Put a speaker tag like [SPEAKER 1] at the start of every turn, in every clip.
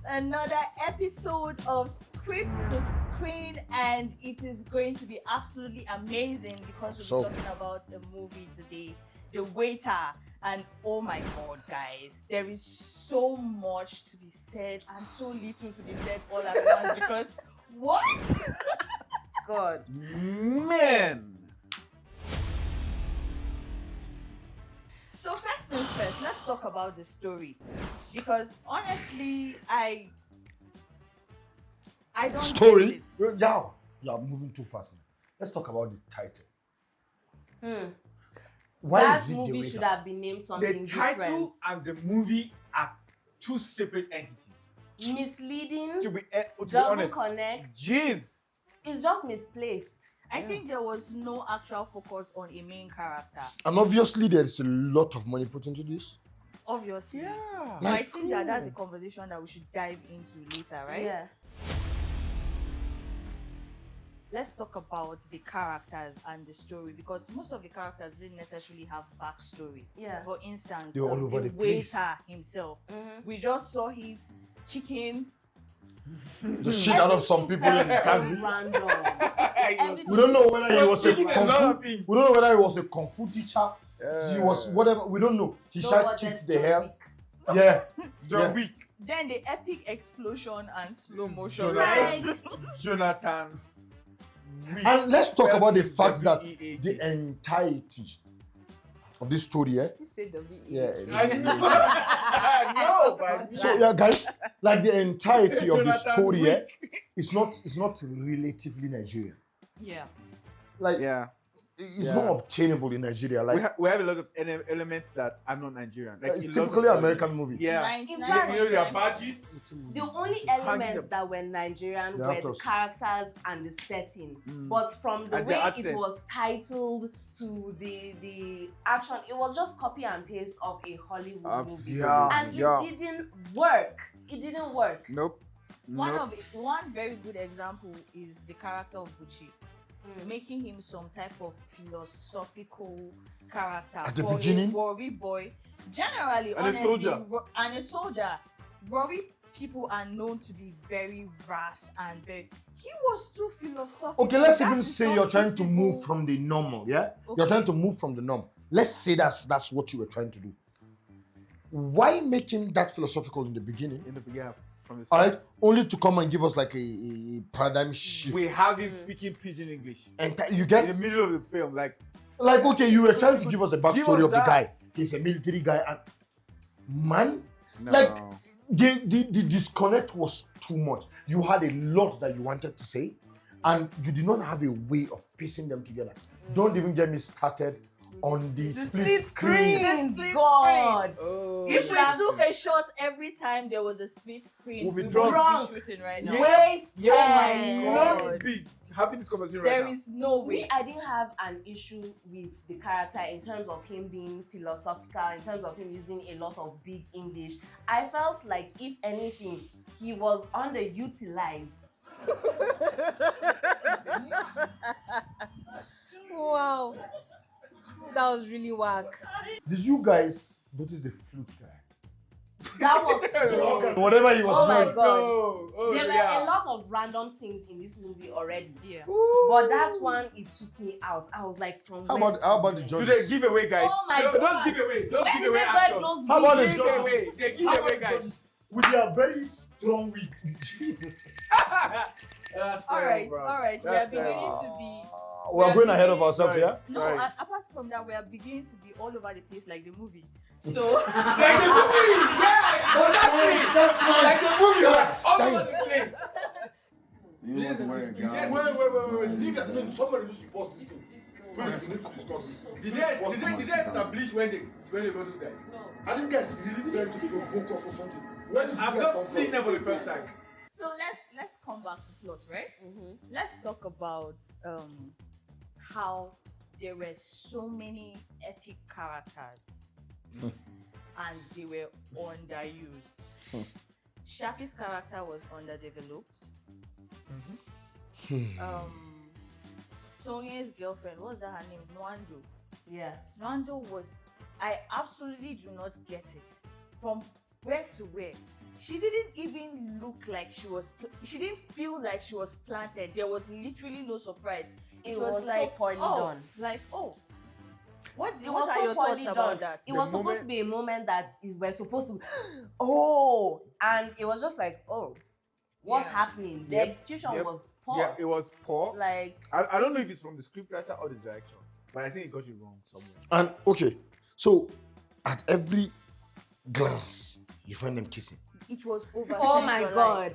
[SPEAKER 1] another episode of Script to Screen, and it is going to be absolutely amazing because we'll be talking about a movie today, The Waiter. And oh my god, guys, there is so much to be said and so little to be said all at once because what?
[SPEAKER 2] God.
[SPEAKER 3] Man.
[SPEAKER 1] So first things first, let's talk about the story because honestly, I don't
[SPEAKER 4] Story?
[SPEAKER 1] get it.
[SPEAKER 4] Yeah, you are moving too fast now. Let's talk about the title. Why
[SPEAKER 2] That
[SPEAKER 4] is it
[SPEAKER 2] movie
[SPEAKER 4] the
[SPEAKER 2] should
[SPEAKER 4] Waiter?
[SPEAKER 2] have been named something
[SPEAKER 3] The title
[SPEAKER 2] different.
[SPEAKER 3] and the movie are two separate entities.
[SPEAKER 2] Misleading,
[SPEAKER 3] To be
[SPEAKER 2] doesn't
[SPEAKER 3] honest,
[SPEAKER 2] connect.
[SPEAKER 3] jeez.
[SPEAKER 2] It's just misplaced.
[SPEAKER 1] I think there was no actual focus on a main character.
[SPEAKER 4] And obviously, there's a lot of money put into this.
[SPEAKER 1] Obviously.
[SPEAKER 3] Yeah.
[SPEAKER 1] But I think that's a conversation that we should dive into later, right?
[SPEAKER 2] Yeah.
[SPEAKER 1] Let's talk about the characters and the story because most of the characters didn't necessarily have backstories.
[SPEAKER 2] Yeah.
[SPEAKER 1] For instance,
[SPEAKER 4] They were all over
[SPEAKER 1] the
[SPEAKER 4] the place.
[SPEAKER 1] waiter himself. We just saw him kicking.
[SPEAKER 4] The shit out of some people in the taxi.
[SPEAKER 2] Random.
[SPEAKER 4] We don't know whether he was a
[SPEAKER 3] Speaking a
[SPEAKER 4] kung
[SPEAKER 3] lot
[SPEAKER 4] fu.
[SPEAKER 3] of things.
[SPEAKER 4] We don't know whether he was a kung fu teacher. He was whatever. We don't know. He
[SPEAKER 2] No
[SPEAKER 4] shot
[SPEAKER 2] budget,
[SPEAKER 4] kicked the
[SPEAKER 2] no
[SPEAKER 4] hair.
[SPEAKER 2] week.
[SPEAKER 4] Yeah.
[SPEAKER 3] John
[SPEAKER 4] Yeah.
[SPEAKER 3] Wick.
[SPEAKER 1] Then the epic explosion and slow motion.
[SPEAKER 3] Jonathan.
[SPEAKER 2] Like,
[SPEAKER 3] Jonathan. Wick.
[SPEAKER 4] And let's talk about the fact that
[SPEAKER 3] WEAT.
[SPEAKER 4] the entirety of this story,
[SPEAKER 2] you say W.
[SPEAKER 4] yeah.
[SPEAKER 3] I know, but
[SPEAKER 4] So yeah, guys, like the entirety of the
[SPEAKER 3] Jonathan
[SPEAKER 4] story,
[SPEAKER 3] Wick.
[SPEAKER 4] it's not relatively Nigerian.
[SPEAKER 1] Yeah.
[SPEAKER 4] Like
[SPEAKER 3] Yeah.
[SPEAKER 4] it's
[SPEAKER 3] Yeah.
[SPEAKER 4] not obtainable in Nigeria. Like
[SPEAKER 3] We have a lot of elements that are not Nigerian. Like
[SPEAKER 4] it's
[SPEAKER 3] a lot
[SPEAKER 4] typically
[SPEAKER 3] of
[SPEAKER 4] American
[SPEAKER 3] elements.
[SPEAKER 4] movie.
[SPEAKER 3] Yeah.
[SPEAKER 1] 99%.
[SPEAKER 3] You know their badges.
[SPEAKER 2] The only elements that were Nigerian
[SPEAKER 4] The
[SPEAKER 2] were the
[SPEAKER 4] actors.
[SPEAKER 2] characters and the setting.
[SPEAKER 3] Mm.
[SPEAKER 2] But from the
[SPEAKER 3] And the
[SPEAKER 2] way it
[SPEAKER 3] accents.
[SPEAKER 2] was titled to the action, it was just copy and paste of a Hollywood movie.
[SPEAKER 3] Yeah.
[SPEAKER 2] And it didn't work. It didn't work.
[SPEAKER 3] Nope. Nope.
[SPEAKER 1] One very good example is the character of Bucci. Making him some type of philosophical character
[SPEAKER 4] At the
[SPEAKER 1] for
[SPEAKER 4] beginning?
[SPEAKER 1] a worry boy. Generally,
[SPEAKER 3] And a
[SPEAKER 1] honestly,
[SPEAKER 3] soldier.
[SPEAKER 1] And a soldier. Worry people are known to be very rash and very. He was too philosophical.
[SPEAKER 4] Okay, let's
[SPEAKER 1] That
[SPEAKER 4] even
[SPEAKER 1] is
[SPEAKER 4] say
[SPEAKER 1] not
[SPEAKER 4] you're trying to
[SPEAKER 1] possible.
[SPEAKER 4] move from the normal, yeah? You're
[SPEAKER 1] Okay.
[SPEAKER 4] trying to move from the norm. Let's say that's what you were trying to do. Why make him that philosophical in the beginning?
[SPEAKER 3] From the
[SPEAKER 4] All
[SPEAKER 3] start.
[SPEAKER 4] right, only to come and give us like a paradigm shift.
[SPEAKER 3] We have him speaking pidgin English
[SPEAKER 4] and you
[SPEAKER 3] in
[SPEAKER 4] get
[SPEAKER 3] the middle of the film. Like,
[SPEAKER 4] okay, you were trying to give us a backstory
[SPEAKER 3] us
[SPEAKER 4] of the
[SPEAKER 3] that.
[SPEAKER 4] guy. He's a military guy, and man,
[SPEAKER 3] no.
[SPEAKER 4] like the disconnect was too much. You had a lot that you wanted to say, and you did not have a way of piecing them together. Don't even get me started on the split screen.
[SPEAKER 2] screens.
[SPEAKER 1] Split
[SPEAKER 2] God.
[SPEAKER 3] Oh,
[SPEAKER 1] If we
[SPEAKER 2] Yeah.
[SPEAKER 1] took a shot every time there was a split screen,
[SPEAKER 3] We'll be
[SPEAKER 1] we
[SPEAKER 3] drunk.
[SPEAKER 1] would be shooting right now.
[SPEAKER 3] Yeah.
[SPEAKER 2] Wasted.
[SPEAKER 3] yeah,
[SPEAKER 1] my
[SPEAKER 3] not
[SPEAKER 1] God.
[SPEAKER 3] big. Having this conversation
[SPEAKER 1] There
[SPEAKER 3] right
[SPEAKER 1] is no way.
[SPEAKER 2] Me, I didn't have an issue with the character in terms of him being philosophical, in terms of him using a lot of big English. I felt like, if anything, he was underutilized.
[SPEAKER 5] Wow. That was really whack.
[SPEAKER 4] Did you guys notice the flute guy?
[SPEAKER 2] That was so.
[SPEAKER 4] Whatever he was
[SPEAKER 2] Oh my
[SPEAKER 4] doing.
[SPEAKER 2] God.
[SPEAKER 3] Oh,
[SPEAKER 2] There
[SPEAKER 3] yeah.
[SPEAKER 2] were a lot of random things in this movie already.
[SPEAKER 1] Yeah.
[SPEAKER 2] But that one, it took me out. I was like, from
[SPEAKER 4] How
[SPEAKER 2] where
[SPEAKER 4] about
[SPEAKER 2] to
[SPEAKER 4] the
[SPEAKER 2] where?
[SPEAKER 3] So
[SPEAKER 4] judges?
[SPEAKER 3] they give away, guys.
[SPEAKER 2] Oh my
[SPEAKER 3] Don't
[SPEAKER 2] God.
[SPEAKER 3] give away. Don't
[SPEAKER 2] Where
[SPEAKER 3] give
[SPEAKER 2] did
[SPEAKER 3] away
[SPEAKER 2] they
[SPEAKER 3] actors.
[SPEAKER 2] get those
[SPEAKER 4] How about the
[SPEAKER 3] Give
[SPEAKER 2] movies?
[SPEAKER 4] judges?
[SPEAKER 3] away. They give
[SPEAKER 4] How about
[SPEAKER 3] away,
[SPEAKER 4] the
[SPEAKER 3] guys.
[SPEAKER 4] judges? With their very strong week. Jesus.
[SPEAKER 1] All right. We are
[SPEAKER 3] That's
[SPEAKER 1] beginning to be.
[SPEAKER 4] We're going ahead of ourselves,
[SPEAKER 3] Sorry.
[SPEAKER 4] yeah?
[SPEAKER 1] No,
[SPEAKER 3] Sorry.
[SPEAKER 1] apart from that, we are beginning to be all over the place like the movie. So
[SPEAKER 3] Like the movie! Yeah! Exactly!
[SPEAKER 4] That's
[SPEAKER 3] Like the movie!
[SPEAKER 4] Yeah.
[SPEAKER 3] All
[SPEAKER 4] Damn.
[SPEAKER 3] over the place!
[SPEAKER 6] You wasn't wearing a
[SPEAKER 3] You
[SPEAKER 6] gown.
[SPEAKER 4] Wait. Nigga, no, somebody needs to pause this thing. Please, we need to discuss this.
[SPEAKER 3] Did they establish when they got those guys?
[SPEAKER 4] Are these guys really trying to provoke us or something? Where did
[SPEAKER 3] I've
[SPEAKER 4] these guys
[SPEAKER 3] not
[SPEAKER 4] come
[SPEAKER 3] seen
[SPEAKER 4] from?
[SPEAKER 3] them for the first time.
[SPEAKER 1] So let's come back to plot, right? Let's talk about how there were so many epic characters and they were underused. Shafi's character was underdeveloped. Tonye's girlfriend, what's that her name? Nwando.
[SPEAKER 2] Yeah.
[SPEAKER 1] Nwando was, I absolutely do not get it. From where to where? she didn't even look like she was. She didn't feel like she was planted. There was literally no surprise.
[SPEAKER 2] It was
[SPEAKER 1] like,
[SPEAKER 2] so poorly done.
[SPEAKER 1] Like, oh, what
[SPEAKER 2] It
[SPEAKER 1] what
[SPEAKER 2] was
[SPEAKER 1] are
[SPEAKER 2] so
[SPEAKER 1] your
[SPEAKER 2] poorly
[SPEAKER 1] thoughts
[SPEAKER 2] done.
[SPEAKER 1] about that?
[SPEAKER 2] It was supposed to be a moment that we're supposed to, oh, and it was just like, oh, what's happening? The execution was poor.
[SPEAKER 3] Yeah, it was poor.
[SPEAKER 2] Like,
[SPEAKER 3] I don't know if it's from the scriptwriter or the director, but I think it got it wrong somewhere.
[SPEAKER 4] And okay, so at every glance, you find them kissing.
[SPEAKER 1] It was over.
[SPEAKER 2] oh my god,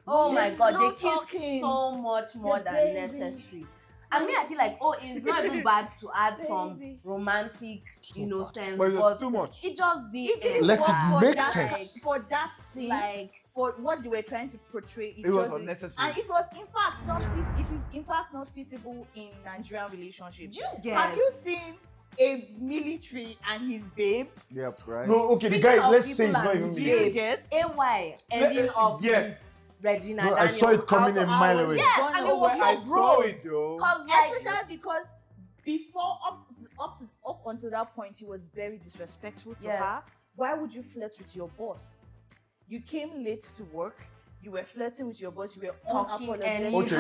[SPEAKER 2] oh my
[SPEAKER 1] There's
[SPEAKER 2] god,
[SPEAKER 1] no
[SPEAKER 2] they kissed
[SPEAKER 1] talking.
[SPEAKER 2] so much more
[SPEAKER 1] The
[SPEAKER 2] than
[SPEAKER 1] baby.
[SPEAKER 2] necessary. And me, I feel like, oh, it's not even bad to add some
[SPEAKER 1] Baby.
[SPEAKER 2] romantic, sense,
[SPEAKER 3] But it was too much.
[SPEAKER 2] It just
[SPEAKER 1] It
[SPEAKER 2] did.
[SPEAKER 1] didn't
[SPEAKER 4] Let
[SPEAKER 1] work
[SPEAKER 4] it
[SPEAKER 1] for
[SPEAKER 4] make
[SPEAKER 1] that,
[SPEAKER 4] sense.
[SPEAKER 1] for that scene.
[SPEAKER 2] Like,
[SPEAKER 1] For what they were trying to portray,
[SPEAKER 3] It was
[SPEAKER 1] just-
[SPEAKER 3] unnecessary.
[SPEAKER 1] and it was in fact not. It is in fact not feasible in Nigerian relationships.
[SPEAKER 2] do you get?
[SPEAKER 1] Have you seen a military and his babe?
[SPEAKER 3] Yep, right.
[SPEAKER 4] No, okay, the
[SPEAKER 2] Speaking
[SPEAKER 4] guy,
[SPEAKER 2] of
[SPEAKER 4] let's say
[SPEAKER 2] people
[SPEAKER 4] it's not
[SPEAKER 2] and
[SPEAKER 4] even
[SPEAKER 1] Do
[SPEAKER 2] babe,
[SPEAKER 1] you get?
[SPEAKER 2] AY ending up
[SPEAKER 3] Yes.
[SPEAKER 2] with Regina
[SPEAKER 4] No, I
[SPEAKER 2] Daniels
[SPEAKER 4] saw it coming
[SPEAKER 2] out
[SPEAKER 4] a
[SPEAKER 2] of-
[SPEAKER 4] mile away.
[SPEAKER 2] Yes,
[SPEAKER 1] Gone
[SPEAKER 2] and it
[SPEAKER 1] away.
[SPEAKER 2] was so
[SPEAKER 3] I saw
[SPEAKER 2] gross.
[SPEAKER 3] it though.
[SPEAKER 2] Cause like,
[SPEAKER 1] Especially because before up until that point, he was very disrespectful to her.
[SPEAKER 2] yes,
[SPEAKER 1] Why would you flirt with your boss? You came late to work. You were flirting with your boss. You were
[SPEAKER 2] Talking
[SPEAKER 1] unapologetic.
[SPEAKER 2] anyhow.
[SPEAKER 4] Okay,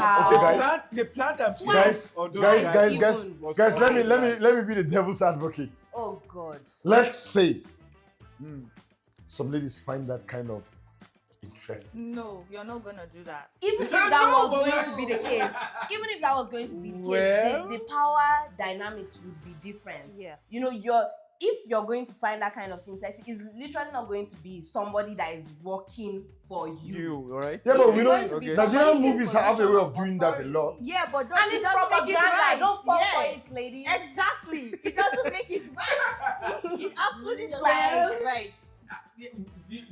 [SPEAKER 2] How?
[SPEAKER 3] The plant and
[SPEAKER 4] Guys,
[SPEAKER 3] on those
[SPEAKER 4] guys,
[SPEAKER 3] guys
[SPEAKER 2] Even.
[SPEAKER 4] guys, let me
[SPEAKER 2] twice.
[SPEAKER 4] let me be the devil's advocate.
[SPEAKER 2] Oh God.
[SPEAKER 4] Let's say
[SPEAKER 3] Mm.
[SPEAKER 4] some ladies find that kind of interesting.
[SPEAKER 1] No, you're not gonna do that.
[SPEAKER 2] Even if
[SPEAKER 3] No,
[SPEAKER 2] that was
[SPEAKER 3] but
[SPEAKER 2] going to be the case, even if that was going to be the case,
[SPEAKER 3] Well-
[SPEAKER 2] the power dynamics would be different.
[SPEAKER 1] Yeah.
[SPEAKER 2] You know, if you're going to find that kind of thing sexy, it's literally not going to be somebody that is working for you.
[SPEAKER 3] You, alright?
[SPEAKER 4] Yeah, but
[SPEAKER 2] It's
[SPEAKER 4] we know
[SPEAKER 2] going to be
[SPEAKER 3] okay.
[SPEAKER 2] somebody
[SPEAKER 4] Nigerian
[SPEAKER 2] in
[SPEAKER 4] movies have a way
[SPEAKER 2] position
[SPEAKER 4] of doing that a lot.
[SPEAKER 2] authority.
[SPEAKER 1] Yeah, but
[SPEAKER 2] And it's propaganda. Don't fall for it, ladies.
[SPEAKER 1] Exactly. It doesn't make it right. It absolutely doesn't
[SPEAKER 2] Like-
[SPEAKER 1] make it right.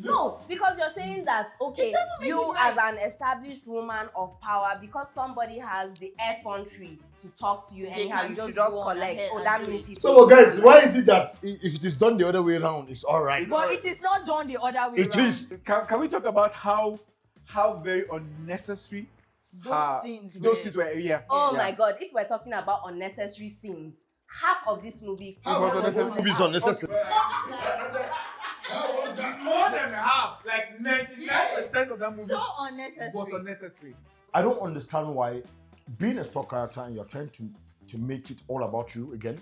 [SPEAKER 2] No, because you're saying that, okay,
[SPEAKER 1] make
[SPEAKER 2] you
[SPEAKER 1] it right.
[SPEAKER 2] as an established woman of power, because somebody has the effrontery to talk to you anyhow,
[SPEAKER 1] can
[SPEAKER 2] you
[SPEAKER 1] just
[SPEAKER 2] should just
[SPEAKER 1] go on
[SPEAKER 2] collect.
[SPEAKER 1] ahead
[SPEAKER 2] Oh,
[SPEAKER 1] and
[SPEAKER 2] that
[SPEAKER 1] do
[SPEAKER 2] means
[SPEAKER 1] it.
[SPEAKER 2] he's
[SPEAKER 4] So, guys, why is it that if it is done the other way around, it's all right?
[SPEAKER 1] But it is not done the other way
[SPEAKER 4] It
[SPEAKER 1] around.
[SPEAKER 4] is.
[SPEAKER 3] Can we talk about how very unnecessary
[SPEAKER 1] Those scenes
[SPEAKER 3] those
[SPEAKER 1] were-
[SPEAKER 3] scenes were? Yeah.
[SPEAKER 2] Oh
[SPEAKER 3] yeah.
[SPEAKER 2] my God, if we're talking about unnecessary scenes, half of this movie
[SPEAKER 3] It was unnecessary.
[SPEAKER 4] Movie is unnecessary.
[SPEAKER 3] More than half, like 99% of that movie
[SPEAKER 1] So unnecessary.
[SPEAKER 3] was unnecessary.
[SPEAKER 4] I don't understand why being a stock character and you're trying to make it all about you again.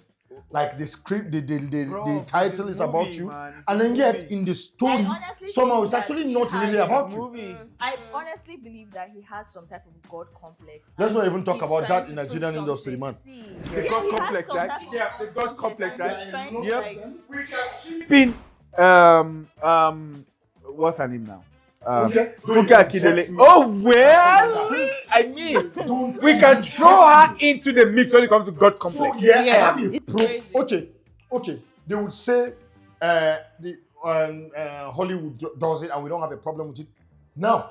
[SPEAKER 4] Like the script, the
[SPEAKER 3] Bro,
[SPEAKER 4] title
[SPEAKER 3] this
[SPEAKER 4] is about
[SPEAKER 3] movie,
[SPEAKER 4] you,
[SPEAKER 3] man, this
[SPEAKER 4] and then
[SPEAKER 3] movie.
[SPEAKER 4] yet in the story,
[SPEAKER 1] I honestly
[SPEAKER 4] somehow
[SPEAKER 1] think
[SPEAKER 4] it's
[SPEAKER 1] that
[SPEAKER 4] actually
[SPEAKER 1] he
[SPEAKER 4] not
[SPEAKER 1] has-
[SPEAKER 4] really about you.
[SPEAKER 3] Movie.
[SPEAKER 1] I honestly believe that he has some type of God complex.
[SPEAKER 4] Let's
[SPEAKER 1] and
[SPEAKER 4] not even talk
[SPEAKER 1] he's
[SPEAKER 4] about
[SPEAKER 1] trying
[SPEAKER 4] that
[SPEAKER 1] to
[SPEAKER 4] in
[SPEAKER 1] prove
[SPEAKER 4] Nigerian industry,
[SPEAKER 1] something.
[SPEAKER 4] man.
[SPEAKER 2] See,
[SPEAKER 3] The
[SPEAKER 1] Yeah,
[SPEAKER 3] God
[SPEAKER 1] he has
[SPEAKER 3] complex,
[SPEAKER 1] some
[SPEAKER 3] right?
[SPEAKER 1] type of
[SPEAKER 3] Yeah, the God complex,
[SPEAKER 1] and
[SPEAKER 3] right?
[SPEAKER 1] he's trying to,
[SPEAKER 3] Yep.
[SPEAKER 1] like,
[SPEAKER 3] We can chip in what's her name now?
[SPEAKER 4] Okay.
[SPEAKER 3] Funke Akindele. Oh well, I mean, we can throw her into the mix when it comes to God
[SPEAKER 4] So
[SPEAKER 3] complex.
[SPEAKER 4] yeah, I
[SPEAKER 1] Yeah,
[SPEAKER 4] have a
[SPEAKER 1] it's crazy.
[SPEAKER 4] Okay. They would say Hollywood does it, and we don't have a problem with it. Now,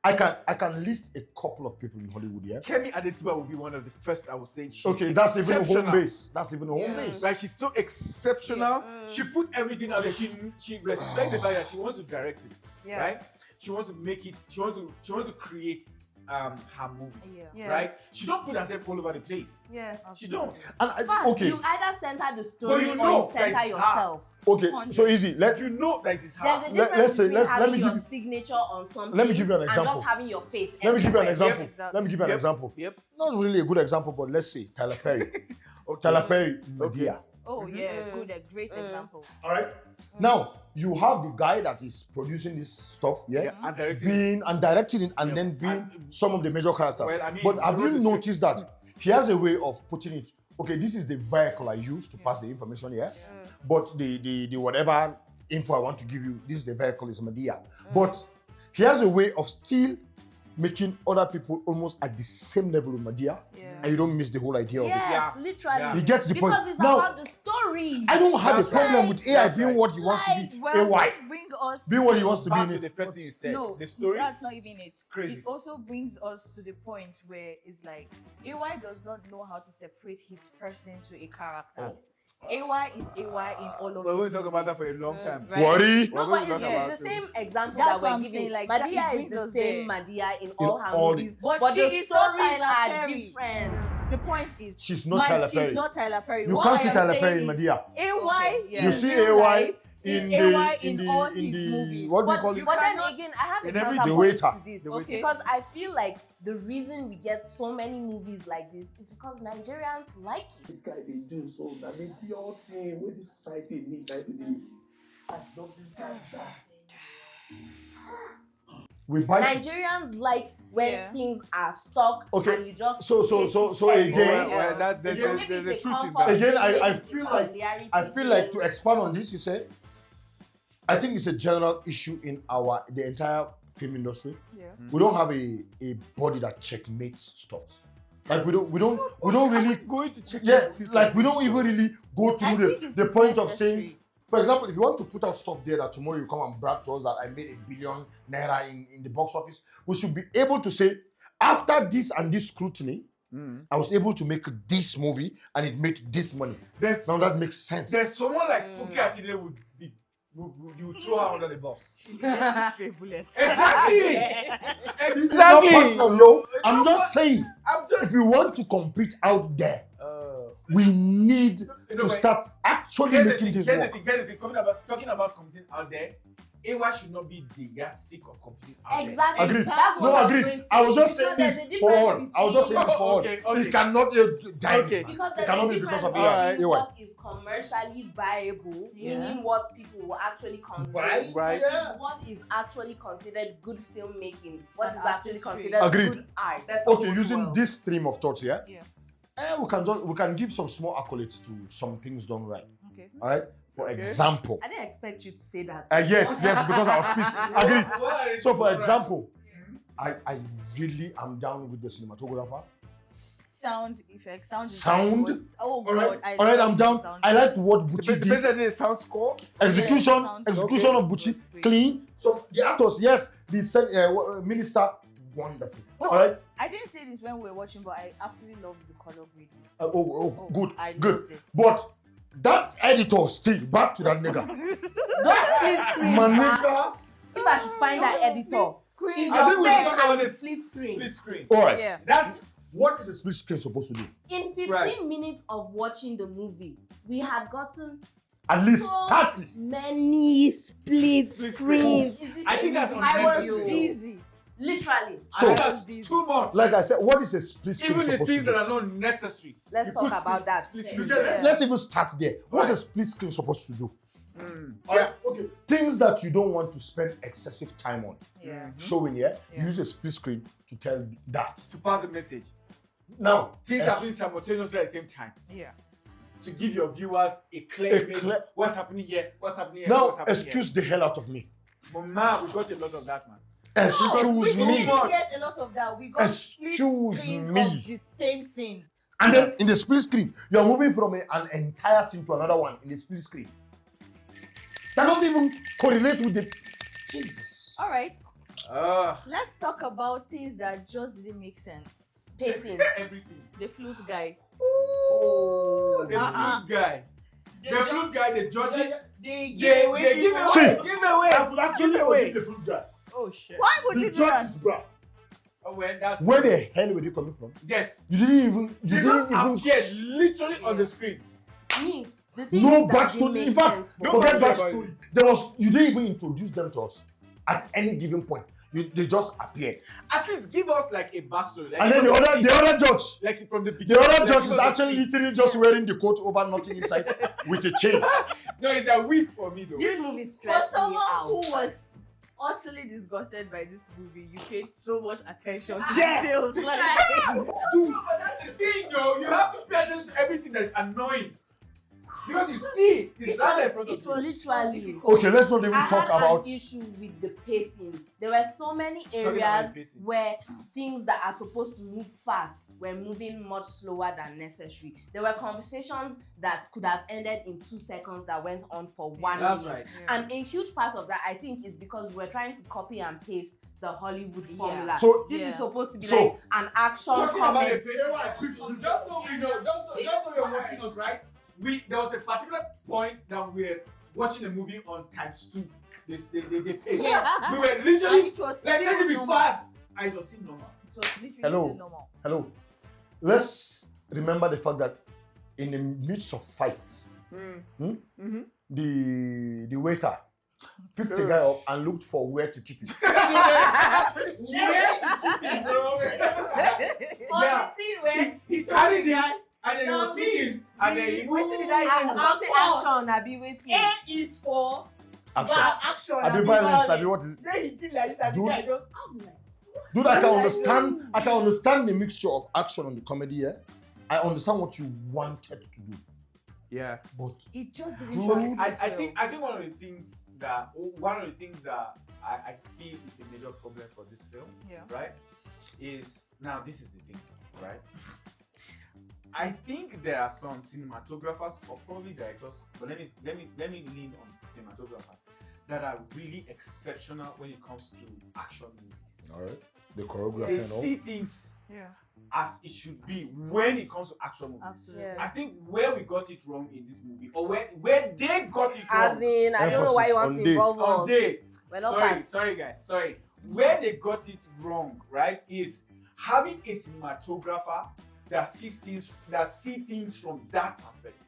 [SPEAKER 4] I can list a couple of people in Hollywood. Yeah.
[SPEAKER 3] Kemi Adetiba will be one of the first. I would say. She's
[SPEAKER 4] Okay, that's even home
[SPEAKER 3] exceptional.
[SPEAKER 4] base. That's even home
[SPEAKER 2] Yeah.
[SPEAKER 4] base.
[SPEAKER 3] Like she's so exceptional.
[SPEAKER 2] Yeah.
[SPEAKER 3] She put everything out there. She respects the fact that she wants to direct it.
[SPEAKER 2] Yeah.
[SPEAKER 3] Right? She wants to make it. She wants to create her movie.
[SPEAKER 1] Yeah.
[SPEAKER 2] Yeah.
[SPEAKER 3] Right? She don't put herself all over the place.
[SPEAKER 2] Yeah.
[SPEAKER 3] She don't.
[SPEAKER 4] And
[SPEAKER 2] Fast,
[SPEAKER 4] okay,
[SPEAKER 2] you either center the story
[SPEAKER 3] But you
[SPEAKER 2] or
[SPEAKER 3] know
[SPEAKER 2] you center
[SPEAKER 3] that it's
[SPEAKER 2] yourself.
[SPEAKER 4] okay. So easy.
[SPEAKER 3] If you know that it's
[SPEAKER 2] There's
[SPEAKER 3] her.
[SPEAKER 2] a
[SPEAKER 4] Let-
[SPEAKER 2] difference
[SPEAKER 4] let's say-
[SPEAKER 2] between
[SPEAKER 4] let
[SPEAKER 2] having
[SPEAKER 4] me
[SPEAKER 2] your
[SPEAKER 4] give you-
[SPEAKER 2] signature on something
[SPEAKER 4] Let me give you an
[SPEAKER 2] and
[SPEAKER 4] example.
[SPEAKER 2] just having your face.
[SPEAKER 4] Let me give you an
[SPEAKER 2] everywhere.
[SPEAKER 4] example.
[SPEAKER 1] exactly.
[SPEAKER 4] Let me give you an
[SPEAKER 3] Yep.
[SPEAKER 4] example.
[SPEAKER 3] Yep.
[SPEAKER 4] Not really a good example, but let's say Tyler Perry.
[SPEAKER 3] Okay.
[SPEAKER 4] Tyler Perry, Medea.
[SPEAKER 1] Oh yeah,
[SPEAKER 2] Mm.
[SPEAKER 1] a great example.
[SPEAKER 4] All right. Now you have the guy that is producing this stuff, yeah,
[SPEAKER 3] Yeah. And directing.
[SPEAKER 4] being and directing it, and
[SPEAKER 3] Yeah.
[SPEAKER 4] then being
[SPEAKER 3] And-
[SPEAKER 4] some of the major characters.
[SPEAKER 3] Well, I mean,
[SPEAKER 4] but have
[SPEAKER 3] he
[SPEAKER 4] you
[SPEAKER 3] wrote the script.
[SPEAKER 4] noticed that he has a way of putting it? Okay, this is the vehicle I use to pass the information here, but the whatever info I want to give you, this is the vehicle is Medea. But he has a way of still making other people almost at the same level with Medea,
[SPEAKER 1] Yeah.
[SPEAKER 4] and you don't miss the whole idea of it.
[SPEAKER 2] Yes,
[SPEAKER 3] Yeah.
[SPEAKER 2] literally.
[SPEAKER 3] Yeah.
[SPEAKER 4] He gets the point.
[SPEAKER 2] Because it's
[SPEAKER 4] Now,
[SPEAKER 2] about the story.
[SPEAKER 4] I don't have
[SPEAKER 3] That's
[SPEAKER 4] a problem
[SPEAKER 3] right.
[SPEAKER 4] with AI
[SPEAKER 3] That's
[SPEAKER 4] being
[SPEAKER 3] right.
[SPEAKER 4] what he wants to be.
[SPEAKER 1] Well,
[SPEAKER 4] AY.
[SPEAKER 1] which bring us
[SPEAKER 4] Being what he wants to be
[SPEAKER 3] Back
[SPEAKER 4] in
[SPEAKER 3] to the
[SPEAKER 4] it.
[SPEAKER 3] first thing you said.
[SPEAKER 1] No,
[SPEAKER 3] The story.
[SPEAKER 1] that's not even it.
[SPEAKER 3] Crazy.
[SPEAKER 1] It also brings us to the point where it's like AY does not know how to separate his person to a character. AY is AY in all of
[SPEAKER 3] We're
[SPEAKER 1] his
[SPEAKER 3] going to talk about that for a
[SPEAKER 1] movies.
[SPEAKER 3] long time.
[SPEAKER 1] Right.
[SPEAKER 4] Worry.
[SPEAKER 2] No,
[SPEAKER 3] We're
[SPEAKER 2] but
[SPEAKER 3] going
[SPEAKER 2] it's,
[SPEAKER 3] to talk
[SPEAKER 2] it's
[SPEAKER 3] about
[SPEAKER 2] the
[SPEAKER 3] it.
[SPEAKER 2] same example
[SPEAKER 1] That's
[SPEAKER 2] that
[SPEAKER 1] what
[SPEAKER 2] we're
[SPEAKER 1] I'm
[SPEAKER 2] giving.
[SPEAKER 1] saying, like,
[SPEAKER 2] Madea
[SPEAKER 1] that- it
[SPEAKER 2] is the
[SPEAKER 1] brings us
[SPEAKER 2] same
[SPEAKER 1] there.
[SPEAKER 2] Madea in all her
[SPEAKER 4] all
[SPEAKER 2] movies,
[SPEAKER 1] But
[SPEAKER 2] but
[SPEAKER 1] she
[SPEAKER 2] the
[SPEAKER 1] is not
[SPEAKER 2] stories
[SPEAKER 1] Tyler
[SPEAKER 2] are
[SPEAKER 1] Perry.
[SPEAKER 2] different.
[SPEAKER 1] The point is,
[SPEAKER 4] She's not Tyler Perry.
[SPEAKER 1] She's not Tyler Perry.
[SPEAKER 4] You
[SPEAKER 1] What
[SPEAKER 4] can't
[SPEAKER 1] I
[SPEAKER 4] see
[SPEAKER 1] am
[SPEAKER 4] Tyler
[SPEAKER 1] saying
[SPEAKER 4] Perry in
[SPEAKER 1] is,
[SPEAKER 4] Medea.
[SPEAKER 1] AY,
[SPEAKER 2] Okay, yeah.
[SPEAKER 4] You
[SPEAKER 1] in
[SPEAKER 4] see
[SPEAKER 1] real
[SPEAKER 4] AY
[SPEAKER 1] life Is
[SPEAKER 4] in
[SPEAKER 1] AY
[SPEAKER 4] the
[SPEAKER 1] in all his movies.
[SPEAKER 4] what do you
[SPEAKER 2] But,
[SPEAKER 4] call it?
[SPEAKER 2] but then
[SPEAKER 1] cannot-
[SPEAKER 2] again, I have a
[SPEAKER 3] in every-
[SPEAKER 2] counterpoint
[SPEAKER 4] The waiter.
[SPEAKER 2] to this.
[SPEAKER 1] Okay.
[SPEAKER 2] Because I feel like the reason we get so many movies like this is because Nigerians like it.
[SPEAKER 6] This guy they do so that they pure thing where this society needs like this. I love this guy.
[SPEAKER 4] We buy
[SPEAKER 2] Nigerians like when
[SPEAKER 1] Yeah.
[SPEAKER 2] things are stuck
[SPEAKER 4] Okay.
[SPEAKER 2] and you just
[SPEAKER 4] So
[SPEAKER 2] everything
[SPEAKER 4] again-
[SPEAKER 2] else.
[SPEAKER 3] that- there's
[SPEAKER 2] You know,
[SPEAKER 3] a-
[SPEAKER 2] maybe
[SPEAKER 3] there's
[SPEAKER 2] it's
[SPEAKER 3] a truth in
[SPEAKER 2] comfort
[SPEAKER 3] that.
[SPEAKER 2] thing,
[SPEAKER 4] Again,
[SPEAKER 2] maybe
[SPEAKER 4] I
[SPEAKER 2] it's a
[SPEAKER 4] feel like
[SPEAKER 2] familiarity
[SPEAKER 4] to
[SPEAKER 2] thing.
[SPEAKER 4] expand on this, you say, I think it's a general issue in the entire film industry.
[SPEAKER 1] Yeah.
[SPEAKER 4] We don't have a body that checkmates stuff. Like we don't really
[SPEAKER 3] going to check.
[SPEAKER 4] yeah, like we don't even really go
[SPEAKER 1] I
[SPEAKER 4] through
[SPEAKER 1] think it's
[SPEAKER 4] the point of saying,
[SPEAKER 1] necessary.
[SPEAKER 4] for example, if you want to put out stuff there that tomorrow you come and brag to us that I made $1 billion naira in the box office, we should be able to say, after this and this scrutiny, I was able to make this movie and it made this money.
[SPEAKER 3] There's
[SPEAKER 4] Now that makes sense.
[SPEAKER 3] someone like Funke Akindele would be you would throw her under the bus.
[SPEAKER 1] Straight bullets.
[SPEAKER 3] Exactly.
[SPEAKER 4] This is not
[SPEAKER 3] Exactly.
[SPEAKER 4] personal, yo. I'm just saying,
[SPEAKER 3] I'm just.
[SPEAKER 4] if you want to compete out there, we need
[SPEAKER 3] You know,
[SPEAKER 4] to
[SPEAKER 3] but
[SPEAKER 4] start actually
[SPEAKER 3] Here's the
[SPEAKER 4] making
[SPEAKER 3] thing.
[SPEAKER 4] this
[SPEAKER 3] Here's the
[SPEAKER 4] work.
[SPEAKER 3] thing. Here's the thing. Talking about competing out there, AY should not be the yardstick of competing out there.
[SPEAKER 2] Exactly.
[SPEAKER 4] Agree.
[SPEAKER 2] That's what
[SPEAKER 4] No,
[SPEAKER 2] I was
[SPEAKER 4] agree.
[SPEAKER 2] going to say.
[SPEAKER 4] I was just
[SPEAKER 2] Because
[SPEAKER 4] saying this
[SPEAKER 2] there's a
[SPEAKER 4] for all.
[SPEAKER 2] difference
[SPEAKER 4] I was just saying this for all.
[SPEAKER 3] Okay, okay.
[SPEAKER 4] It cannot die.
[SPEAKER 3] Okay.
[SPEAKER 2] Because
[SPEAKER 4] It
[SPEAKER 2] there's
[SPEAKER 4] cannot
[SPEAKER 2] a
[SPEAKER 4] be because
[SPEAKER 2] difference
[SPEAKER 4] of
[SPEAKER 2] between
[SPEAKER 4] AY.
[SPEAKER 2] what is commercially viable,
[SPEAKER 1] Yes.
[SPEAKER 2] meaning what people will actually consume,
[SPEAKER 4] Right.
[SPEAKER 2] versus
[SPEAKER 4] Yeah.
[SPEAKER 2] what is actually considered good filmmaking, what
[SPEAKER 1] And
[SPEAKER 2] is actually
[SPEAKER 1] artistry.
[SPEAKER 2] considered
[SPEAKER 4] Agreed.
[SPEAKER 2] good art. That's the
[SPEAKER 4] Okay,
[SPEAKER 2] whole
[SPEAKER 4] using
[SPEAKER 2] world.
[SPEAKER 4] this stream of thoughts, yeah,
[SPEAKER 1] Yeah.
[SPEAKER 4] we can give some small accolades to some things done right.
[SPEAKER 1] Okay.
[SPEAKER 4] All right. For example,
[SPEAKER 2] I didn't expect you to say that.
[SPEAKER 4] yes, because I was pissed. Agree.
[SPEAKER 3] Why?
[SPEAKER 4] So, for example, I really am down with the cinematographer.
[SPEAKER 1] Sound effects. Sound.
[SPEAKER 4] Sound?
[SPEAKER 1] design was- oh
[SPEAKER 4] All right,
[SPEAKER 1] God.
[SPEAKER 4] all right,
[SPEAKER 1] love
[SPEAKER 4] I'm
[SPEAKER 1] the
[SPEAKER 4] down.
[SPEAKER 1] sound
[SPEAKER 4] I
[SPEAKER 1] design.
[SPEAKER 4] liked what Bucci
[SPEAKER 3] The
[SPEAKER 4] did.
[SPEAKER 3] best is sound score.
[SPEAKER 4] Execution
[SPEAKER 1] sound-
[SPEAKER 4] of
[SPEAKER 1] Okay.
[SPEAKER 4] Bucci,
[SPEAKER 1] Was great.
[SPEAKER 4] clean. So the actors, yes, the minister, wonderful.
[SPEAKER 1] Oh,
[SPEAKER 4] All right.
[SPEAKER 1] I didn't say this when we were watching, but I absolutely loved the color grading.
[SPEAKER 4] Oh, good,
[SPEAKER 1] I
[SPEAKER 4] good.
[SPEAKER 1] loved it.
[SPEAKER 4] But that editor still back to that nigga.
[SPEAKER 2] Those split screens.
[SPEAKER 4] My
[SPEAKER 2] are-
[SPEAKER 4] nigga.
[SPEAKER 2] If I should find that editor,
[SPEAKER 1] screen.
[SPEAKER 2] is
[SPEAKER 3] I
[SPEAKER 2] your
[SPEAKER 3] think we
[SPEAKER 2] face
[SPEAKER 3] talk about
[SPEAKER 2] and the
[SPEAKER 3] this
[SPEAKER 2] split screen.
[SPEAKER 3] Split screen.
[SPEAKER 4] All right.
[SPEAKER 1] Yeah.
[SPEAKER 3] That's
[SPEAKER 4] What is a split screen supposed to do?
[SPEAKER 2] In 15
[SPEAKER 3] Right.
[SPEAKER 2] minutes of watching the movie, we had gotten
[SPEAKER 4] At least
[SPEAKER 2] so
[SPEAKER 4] 30.
[SPEAKER 2] many split
[SPEAKER 3] Split
[SPEAKER 2] screens.
[SPEAKER 3] I think that's
[SPEAKER 1] I was
[SPEAKER 3] unnecessary.
[SPEAKER 1] dizzy.
[SPEAKER 2] Literally.
[SPEAKER 4] So,
[SPEAKER 3] And that's too much.
[SPEAKER 4] Like I said, what is a split screen
[SPEAKER 3] Even the
[SPEAKER 4] supposed to
[SPEAKER 3] things
[SPEAKER 4] do?
[SPEAKER 3] that are not necessary.
[SPEAKER 2] Let's
[SPEAKER 3] You
[SPEAKER 2] talk
[SPEAKER 3] put
[SPEAKER 2] about that.
[SPEAKER 3] split
[SPEAKER 4] You
[SPEAKER 3] screen.
[SPEAKER 4] get-
[SPEAKER 1] Yeah.
[SPEAKER 4] Let's even start there. What's a
[SPEAKER 3] Right.
[SPEAKER 4] split screen supposed to do?
[SPEAKER 3] Yeah.
[SPEAKER 4] Okay. Things that you don't want to spend excessive time on
[SPEAKER 1] Yeah.
[SPEAKER 4] showing, yeah?
[SPEAKER 1] Yeah.
[SPEAKER 4] Use a split screen to tell that.
[SPEAKER 3] To pass the message.
[SPEAKER 4] Now,
[SPEAKER 3] Things
[SPEAKER 4] es-
[SPEAKER 3] happening simultaneously at the same time.
[SPEAKER 1] Yeah.
[SPEAKER 3] To give your viewers a clear
[SPEAKER 4] A
[SPEAKER 3] image.
[SPEAKER 4] clear-
[SPEAKER 3] What's happening here? What's happening here?
[SPEAKER 4] now
[SPEAKER 3] what's happening
[SPEAKER 4] excuse the hell out of me.
[SPEAKER 3] here? But man, we got a lot of that, man.
[SPEAKER 4] Excuse
[SPEAKER 1] we
[SPEAKER 4] me.
[SPEAKER 1] didn't get a lot of that. We got split
[SPEAKER 4] Excuse
[SPEAKER 1] screens
[SPEAKER 4] me.
[SPEAKER 1] of the same scenes.
[SPEAKER 4] And then in the split screen, you are moving from an entire scene to another one in the split screen. That doesn't even correlate with the Jesus.
[SPEAKER 1] All right.
[SPEAKER 3] Ah,
[SPEAKER 1] Let's talk about things that just didn't make sense.
[SPEAKER 2] Pacing.
[SPEAKER 3] everything.
[SPEAKER 1] The flute guy.
[SPEAKER 3] Oh, the
[SPEAKER 1] Uh-uh.
[SPEAKER 3] flute guy. The flute guy, the judges.
[SPEAKER 1] They
[SPEAKER 3] They
[SPEAKER 1] give away.
[SPEAKER 3] give
[SPEAKER 1] people.
[SPEAKER 3] away.
[SPEAKER 4] See,
[SPEAKER 3] Give away.
[SPEAKER 4] I could actually
[SPEAKER 3] Give away.
[SPEAKER 4] forgive the fruit guy.
[SPEAKER 3] Oh shit.
[SPEAKER 1] Why would
[SPEAKER 4] The
[SPEAKER 1] you do
[SPEAKER 4] judge
[SPEAKER 1] that?
[SPEAKER 4] is bra.
[SPEAKER 3] Oh well, that's
[SPEAKER 4] Where the hell were you coming from?
[SPEAKER 3] yes.
[SPEAKER 4] You didn't even. You
[SPEAKER 3] They
[SPEAKER 4] didn't
[SPEAKER 3] don't
[SPEAKER 4] even.
[SPEAKER 3] appear literally on the screen.
[SPEAKER 2] Me, the thing
[SPEAKER 4] No
[SPEAKER 2] is that didn't
[SPEAKER 4] backstory.
[SPEAKER 2] make
[SPEAKER 4] In fact,
[SPEAKER 2] sense for
[SPEAKER 3] no
[SPEAKER 4] forget
[SPEAKER 3] backstory.
[SPEAKER 4] backstory. There was. You didn't even introduce them to us at any given point. They just appeared.
[SPEAKER 3] At least give us like a backstory. Like,
[SPEAKER 4] And then
[SPEAKER 3] give us a
[SPEAKER 4] the other judge.
[SPEAKER 3] like from the beginning.
[SPEAKER 4] The other
[SPEAKER 3] like,
[SPEAKER 4] judge
[SPEAKER 3] give
[SPEAKER 4] is
[SPEAKER 3] us a
[SPEAKER 4] actually
[SPEAKER 3] scene.
[SPEAKER 4] literally just wearing the coat over nothing inside with a chain.
[SPEAKER 3] No, it's a week for me though.
[SPEAKER 2] this movie
[SPEAKER 1] For
[SPEAKER 2] stressed me
[SPEAKER 1] someone
[SPEAKER 2] out.
[SPEAKER 1] who was utterly disgusted by this movie, you paid so much attention to
[SPEAKER 3] Yeah.
[SPEAKER 1] details. Like,
[SPEAKER 3] Dude, but that's the thing though. You have to pay attention to everything that's annoying. Because you see, it's right in front of
[SPEAKER 1] it
[SPEAKER 3] you.
[SPEAKER 1] was
[SPEAKER 2] Literally.
[SPEAKER 1] so difficult.
[SPEAKER 4] Okay, let's not even
[SPEAKER 2] I
[SPEAKER 4] talk
[SPEAKER 2] had
[SPEAKER 4] about.
[SPEAKER 2] an issue with the pacing. There were so many
[SPEAKER 3] about
[SPEAKER 2] areas
[SPEAKER 3] the pacing.
[SPEAKER 2] where things that are supposed to move fast were moving much slower than necessary. There were conversations that could have ended in 2 seconds that went on for 1
[SPEAKER 3] That's
[SPEAKER 2] minute.
[SPEAKER 3] right.
[SPEAKER 1] Yeah.
[SPEAKER 2] And a huge part of that, I think, is because we were trying to copy and paste the Hollywood
[SPEAKER 1] Yeah.
[SPEAKER 2] formula.
[SPEAKER 4] So-
[SPEAKER 2] this is
[SPEAKER 1] Yeah.
[SPEAKER 2] supposed to be
[SPEAKER 4] So-
[SPEAKER 2] like an action
[SPEAKER 3] Talking about
[SPEAKER 2] comedy.
[SPEAKER 3] the pacing, just so we know, just so you're watching us, right? There was a particular point that we were watching a movie on ×2. They paid.
[SPEAKER 1] Yeah.
[SPEAKER 3] We were
[SPEAKER 1] And
[SPEAKER 3] literally
[SPEAKER 1] it was
[SPEAKER 3] like, let it be
[SPEAKER 1] still normal.
[SPEAKER 3] fast. I was still normal.
[SPEAKER 1] It was literally
[SPEAKER 4] Hello.
[SPEAKER 1] still normal.
[SPEAKER 4] Hello. Let's remember the fact that in the midst of fights, The waiter picked the guy up and looked for where to keep him.
[SPEAKER 3] Where to keep it, bro?
[SPEAKER 1] On the scene where
[SPEAKER 3] He carried it and then he was speaking and then he
[SPEAKER 1] waiting the guy
[SPEAKER 2] And something action, I be waiting.
[SPEAKER 1] A is for
[SPEAKER 4] Action.
[SPEAKER 1] action.
[SPEAKER 4] I be violence. I be what is?
[SPEAKER 1] Then he did like that. The
[SPEAKER 4] Dude.
[SPEAKER 1] guy just, I'm like,
[SPEAKER 4] Dude, I can understand. I can understand the mixture of action and the comedy. Yeah, I understand what you wanted to do,
[SPEAKER 3] Yeah.
[SPEAKER 4] but
[SPEAKER 1] it just didn't
[SPEAKER 4] Dude.
[SPEAKER 1] translate
[SPEAKER 3] I
[SPEAKER 1] well.
[SPEAKER 3] think one of the things that I feel is a major problem for this film,
[SPEAKER 1] Yeah.
[SPEAKER 3] right, is now this is the thing, right? I think there are some cinematographers or probably directors, but let me lean on cinematographers that are really exceptional when it comes to action movies.
[SPEAKER 4] all right, the choreography
[SPEAKER 3] They
[SPEAKER 4] and all.
[SPEAKER 3] see things
[SPEAKER 1] Yeah.
[SPEAKER 3] as it should be when it comes to action movies.
[SPEAKER 1] Absolutely.
[SPEAKER 2] Yeah.
[SPEAKER 3] I think where we got it wrong in this movie, or where they got it
[SPEAKER 2] As
[SPEAKER 3] wrong.
[SPEAKER 2] in, I don't know why you want
[SPEAKER 4] Emphasis
[SPEAKER 2] to
[SPEAKER 4] on
[SPEAKER 2] involve
[SPEAKER 3] on
[SPEAKER 2] us.
[SPEAKER 3] day.
[SPEAKER 2] We're not
[SPEAKER 3] Sorry,
[SPEAKER 2] bats.
[SPEAKER 3] sorry guys, sorry. Where they got it wrong, right, is having a cinematographer that see things from that perspective.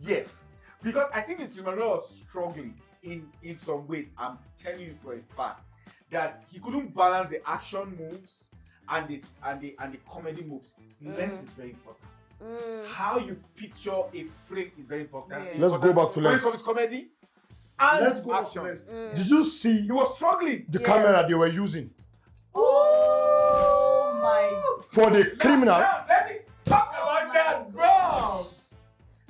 [SPEAKER 3] Yes, because I think the cinematographer was struggling in some ways. I'm telling you for a fact that he couldn't balance the action moves and the comedy moves. Lens is very important. How you picture a frame is very important.
[SPEAKER 1] Yeah.
[SPEAKER 4] Let's go back to
[SPEAKER 3] when it
[SPEAKER 4] lens.
[SPEAKER 3] comes to comedy and
[SPEAKER 4] Let's go back to
[SPEAKER 3] action.
[SPEAKER 4] lens.
[SPEAKER 2] Mm.
[SPEAKER 4] Did you see
[SPEAKER 3] He was struggling.
[SPEAKER 4] the
[SPEAKER 2] Yes.
[SPEAKER 4] camera they were using
[SPEAKER 1] Oh my.
[SPEAKER 4] for the criminal?
[SPEAKER 3] Now, let me talk about that, bro.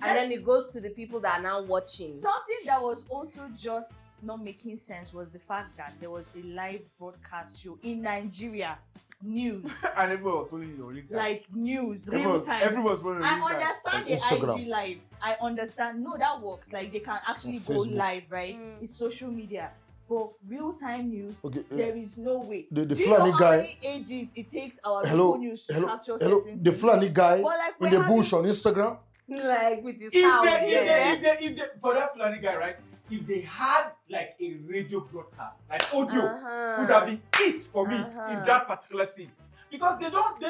[SPEAKER 2] And then it goes to the people that are now watching.
[SPEAKER 1] Something that was also just not making sense was the fact that there was a live broadcast show in Nigeria, news,
[SPEAKER 3] And everyone was following your real time.
[SPEAKER 1] like news, real time.
[SPEAKER 3] Everyone was following your
[SPEAKER 1] I
[SPEAKER 3] real time.
[SPEAKER 1] understand the
[SPEAKER 4] Instagram.
[SPEAKER 1] IG live. I understand. No, that works. Like they can actually
[SPEAKER 4] On
[SPEAKER 1] go
[SPEAKER 4] Facebook.
[SPEAKER 1] live, right?
[SPEAKER 2] Mm.
[SPEAKER 1] It's social media. But real time news,
[SPEAKER 4] Okay,
[SPEAKER 1] there is no way.
[SPEAKER 4] the
[SPEAKER 1] Do you know
[SPEAKER 4] Fulani
[SPEAKER 1] how
[SPEAKER 4] guy.
[SPEAKER 1] many ages it takes our
[SPEAKER 4] Hello,
[SPEAKER 1] local news to
[SPEAKER 4] hello,
[SPEAKER 1] capture
[SPEAKER 4] hello.
[SPEAKER 1] certain
[SPEAKER 4] The
[SPEAKER 1] things?
[SPEAKER 4] Fulani guy
[SPEAKER 1] But like
[SPEAKER 4] in the bush on Instagram.
[SPEAKER 2] Like with his
[SPEAKER 3] If
[SPEAKER 2] house
[SPEAKER 3] they,
[SPEAKER 2] there.
[SPEAKER 3] if they, for that Fulani guy, right? If they had like a radio broadcast, like audio, would have been it for me in that particular scene. Because they don't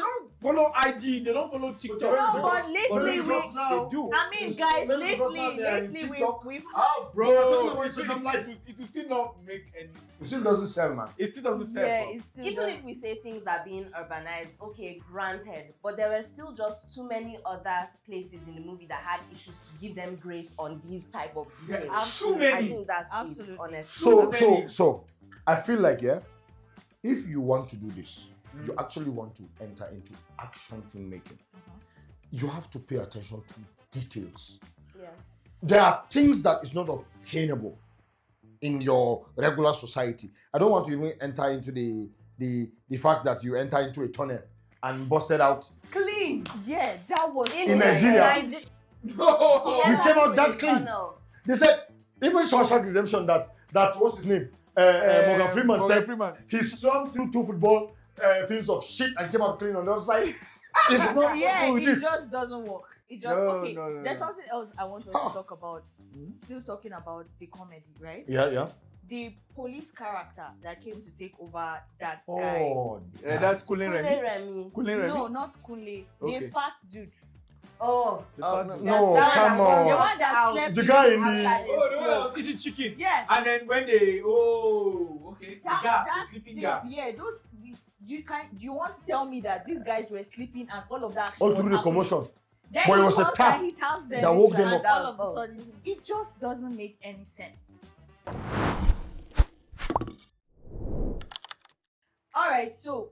[SPEAKER 3] follow IG, they don't follow TikTok.
[SPEAKER 1] No, but lately
[SPEAKER 4] because now-
[SPEAKER 3] they do.
[SPEAKER 1] I mean,
[SPEAKER 4] It's-
[SPEAKER 1] guys,
[SPEAKER 4] maybe because now
[SPEAKER 1] lately
[SPEAKER 4] they are in
[SPEAKER 1] we've
[SPEAKER 4] TikTok.
[SPEAKER 3] Oh,
[SPEAKER 4] They are talking
[SPEAKER 3] bro,
[SPEAKER 4] about
[SPEAKER 3] it still,
[SPEAKER 4] Instagram Live.
[SPEAKER 3] it will still not make any.
[SPEAKER 4] It still doesn't sell, man.
[SPEAKER 3] It still doesn't sell.
[SPEAKER 1] yeah,
[SPEAKER 3] bro.
[SPEAKER 1] it's still
[SPEAKER 2] Even
[SPEAKER 1] the-
[SPEAKER 2] if we say things are being urbanized, okay, granted, but there were still just too many other places in the movie that had issues to give them grace on these type of
[SPEAKER 3] Yeah,
[SPEAKER 2] details.
[SPEAKER 3] too
[SPEAKER 2] I
[SPEAKER 3] many.
[SPEAKER 2] think that's
[SPEAKER 1] Absolutely.
[SPEAKER 2] it, honestly.
[SPEAKER 4] So I feel like, yeah, if you want to do this, you
[SPEAKER 3] Mm.
[SPEAKER 4] actually want to enter into action filmmaking, you have to pay attention to details.
[SPEAKER 2] Yeah.
[SPEAKER 4] There are things that is not obtainable in your regular society. I don't want to even enter into the fact that you enter into a tunnel and busted out.
[SPEAKER 1] clean. Yeah, that was
[SPEAKER 4] In Nigeria.
[SPEAKER 3] No.
[SPEAKER 4] You came out that clean. They said even Shawshank Redemption that what's his name? Morgan Freeman
[SPEAKER 3] Morgan
[SPEAKER 4] said
[SPEAKER 3] Freeman.
[SPEAKER 4] he swam through 2 football fields of shit and came out clean on the other side. It's not
[SPEAKER 1] Yeah,
[SPEAKER 4] possible with
[SPEAKER 1] it
[SPEAKER 4] this.
[SPEAKER 1] just doesn't work. It just
[SPEAKER 3] No,
[SPEAKER 1] okay.
[SPEAKER 3] no, no,
[SPEAKER 1] There's
[SPEAKER 3] no.
[SPEAKER 1] something else I want us to talk about. Still talking about the comedy, right?
[SPEAKER 4] Yeah.
[SPEAKER 1] The police character that came to take over that guy.
[SPEAKER 4] Oh,
[SPEAKER 3] That's Kulen
[SPEAKER 2] Kule
[SPEAKER 3] Remy.
[SPEAKER 2] Remy.
[SPEAKER 3] Kulen Remy.
[SPEAKER 1] No, not Kunle.
[SPEAKER 3] Okay.
[SPEAKER 1] The fat dude.
[SPEAKER 2] Oh.
[SPEAKER 4] no,
[SPEAKER 2] That
[SPEAKER 4] come
[SPEAKER 2] one
[SPEAKER 1] The
[SPEAKER 2] that
[SPEAKER 4] on.
[SPEAKER 1] one that
[SPEAKER 2] Out.
[SPEAKER 1] slept
[SPEAKER 4] The
[SPEAKER 1] in
[SPEAKER 4] guy in
[SPEAKER 1] after
[SPEAKER 4] the-
[SPEAKER 1] they
[SPEAKER 3] Oh, the one that
[SPEAKER 1] smoked.
[SPEAKER 3] was eating chicken.
[SPEAKER 1] Yes.
[SPEAKER 3] And then when they, okay, the gas, the sleeping
[SPEAKER 1] scene,
[SPEAKER 3] gas.
[SPEAKER 1] Yeah, those. You want to tell me that these guys were sleeping and all of that?
[SPEAKER 4] All
[SPEAKER 1] was
[SPEAKER 4] through the
[SPEAKER 1] happening?
[SPEAKER 4] commotion.
[SPEAKER 1] Then
[SPEAKER 4] But it
[SPEAKER 1] he
[SPEAKER 4] was a
[SPEAKER 1] comes
[SPEAKER 4] tap
[SPEAKER 1] and he taps them
[SPEAKER 4] that woke them
[SPEAKER 1] and
[SPEAKER 4] up.
[SPEAKER 1] all of
[SPEAKER 2] Oh.
[SPEAKER 1] a sudden, it just doesn't make any sense. All right, so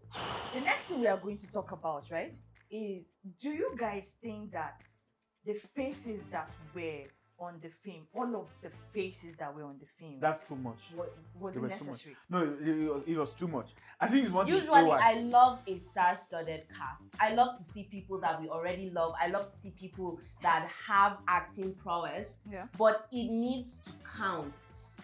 [SPEAKER 1] the next thing we are going to talk about, right, is do you guys think that the faces that were on the film, all of the faces that were on the film,
[SPEAKER 3] That's too much.
[SPEAKER 1] was
[SPEAKER 3] They
[SPEAKER 1] it
[SPEAKER 3] were too much.
[SPEAKER 1] necessary?
[SPEAKER 3] No, it was too much. I think it's one thing.
[SPEAKER 2] Usually,
[SPEAKER 3] AY.
[SPEAKER 2] I love a star-studded cast. I love to see people that we already love. I love to see people that have acting prowess.
[SPEAKER 1] Yeah.
[SPEAKER 2] But it needs to count.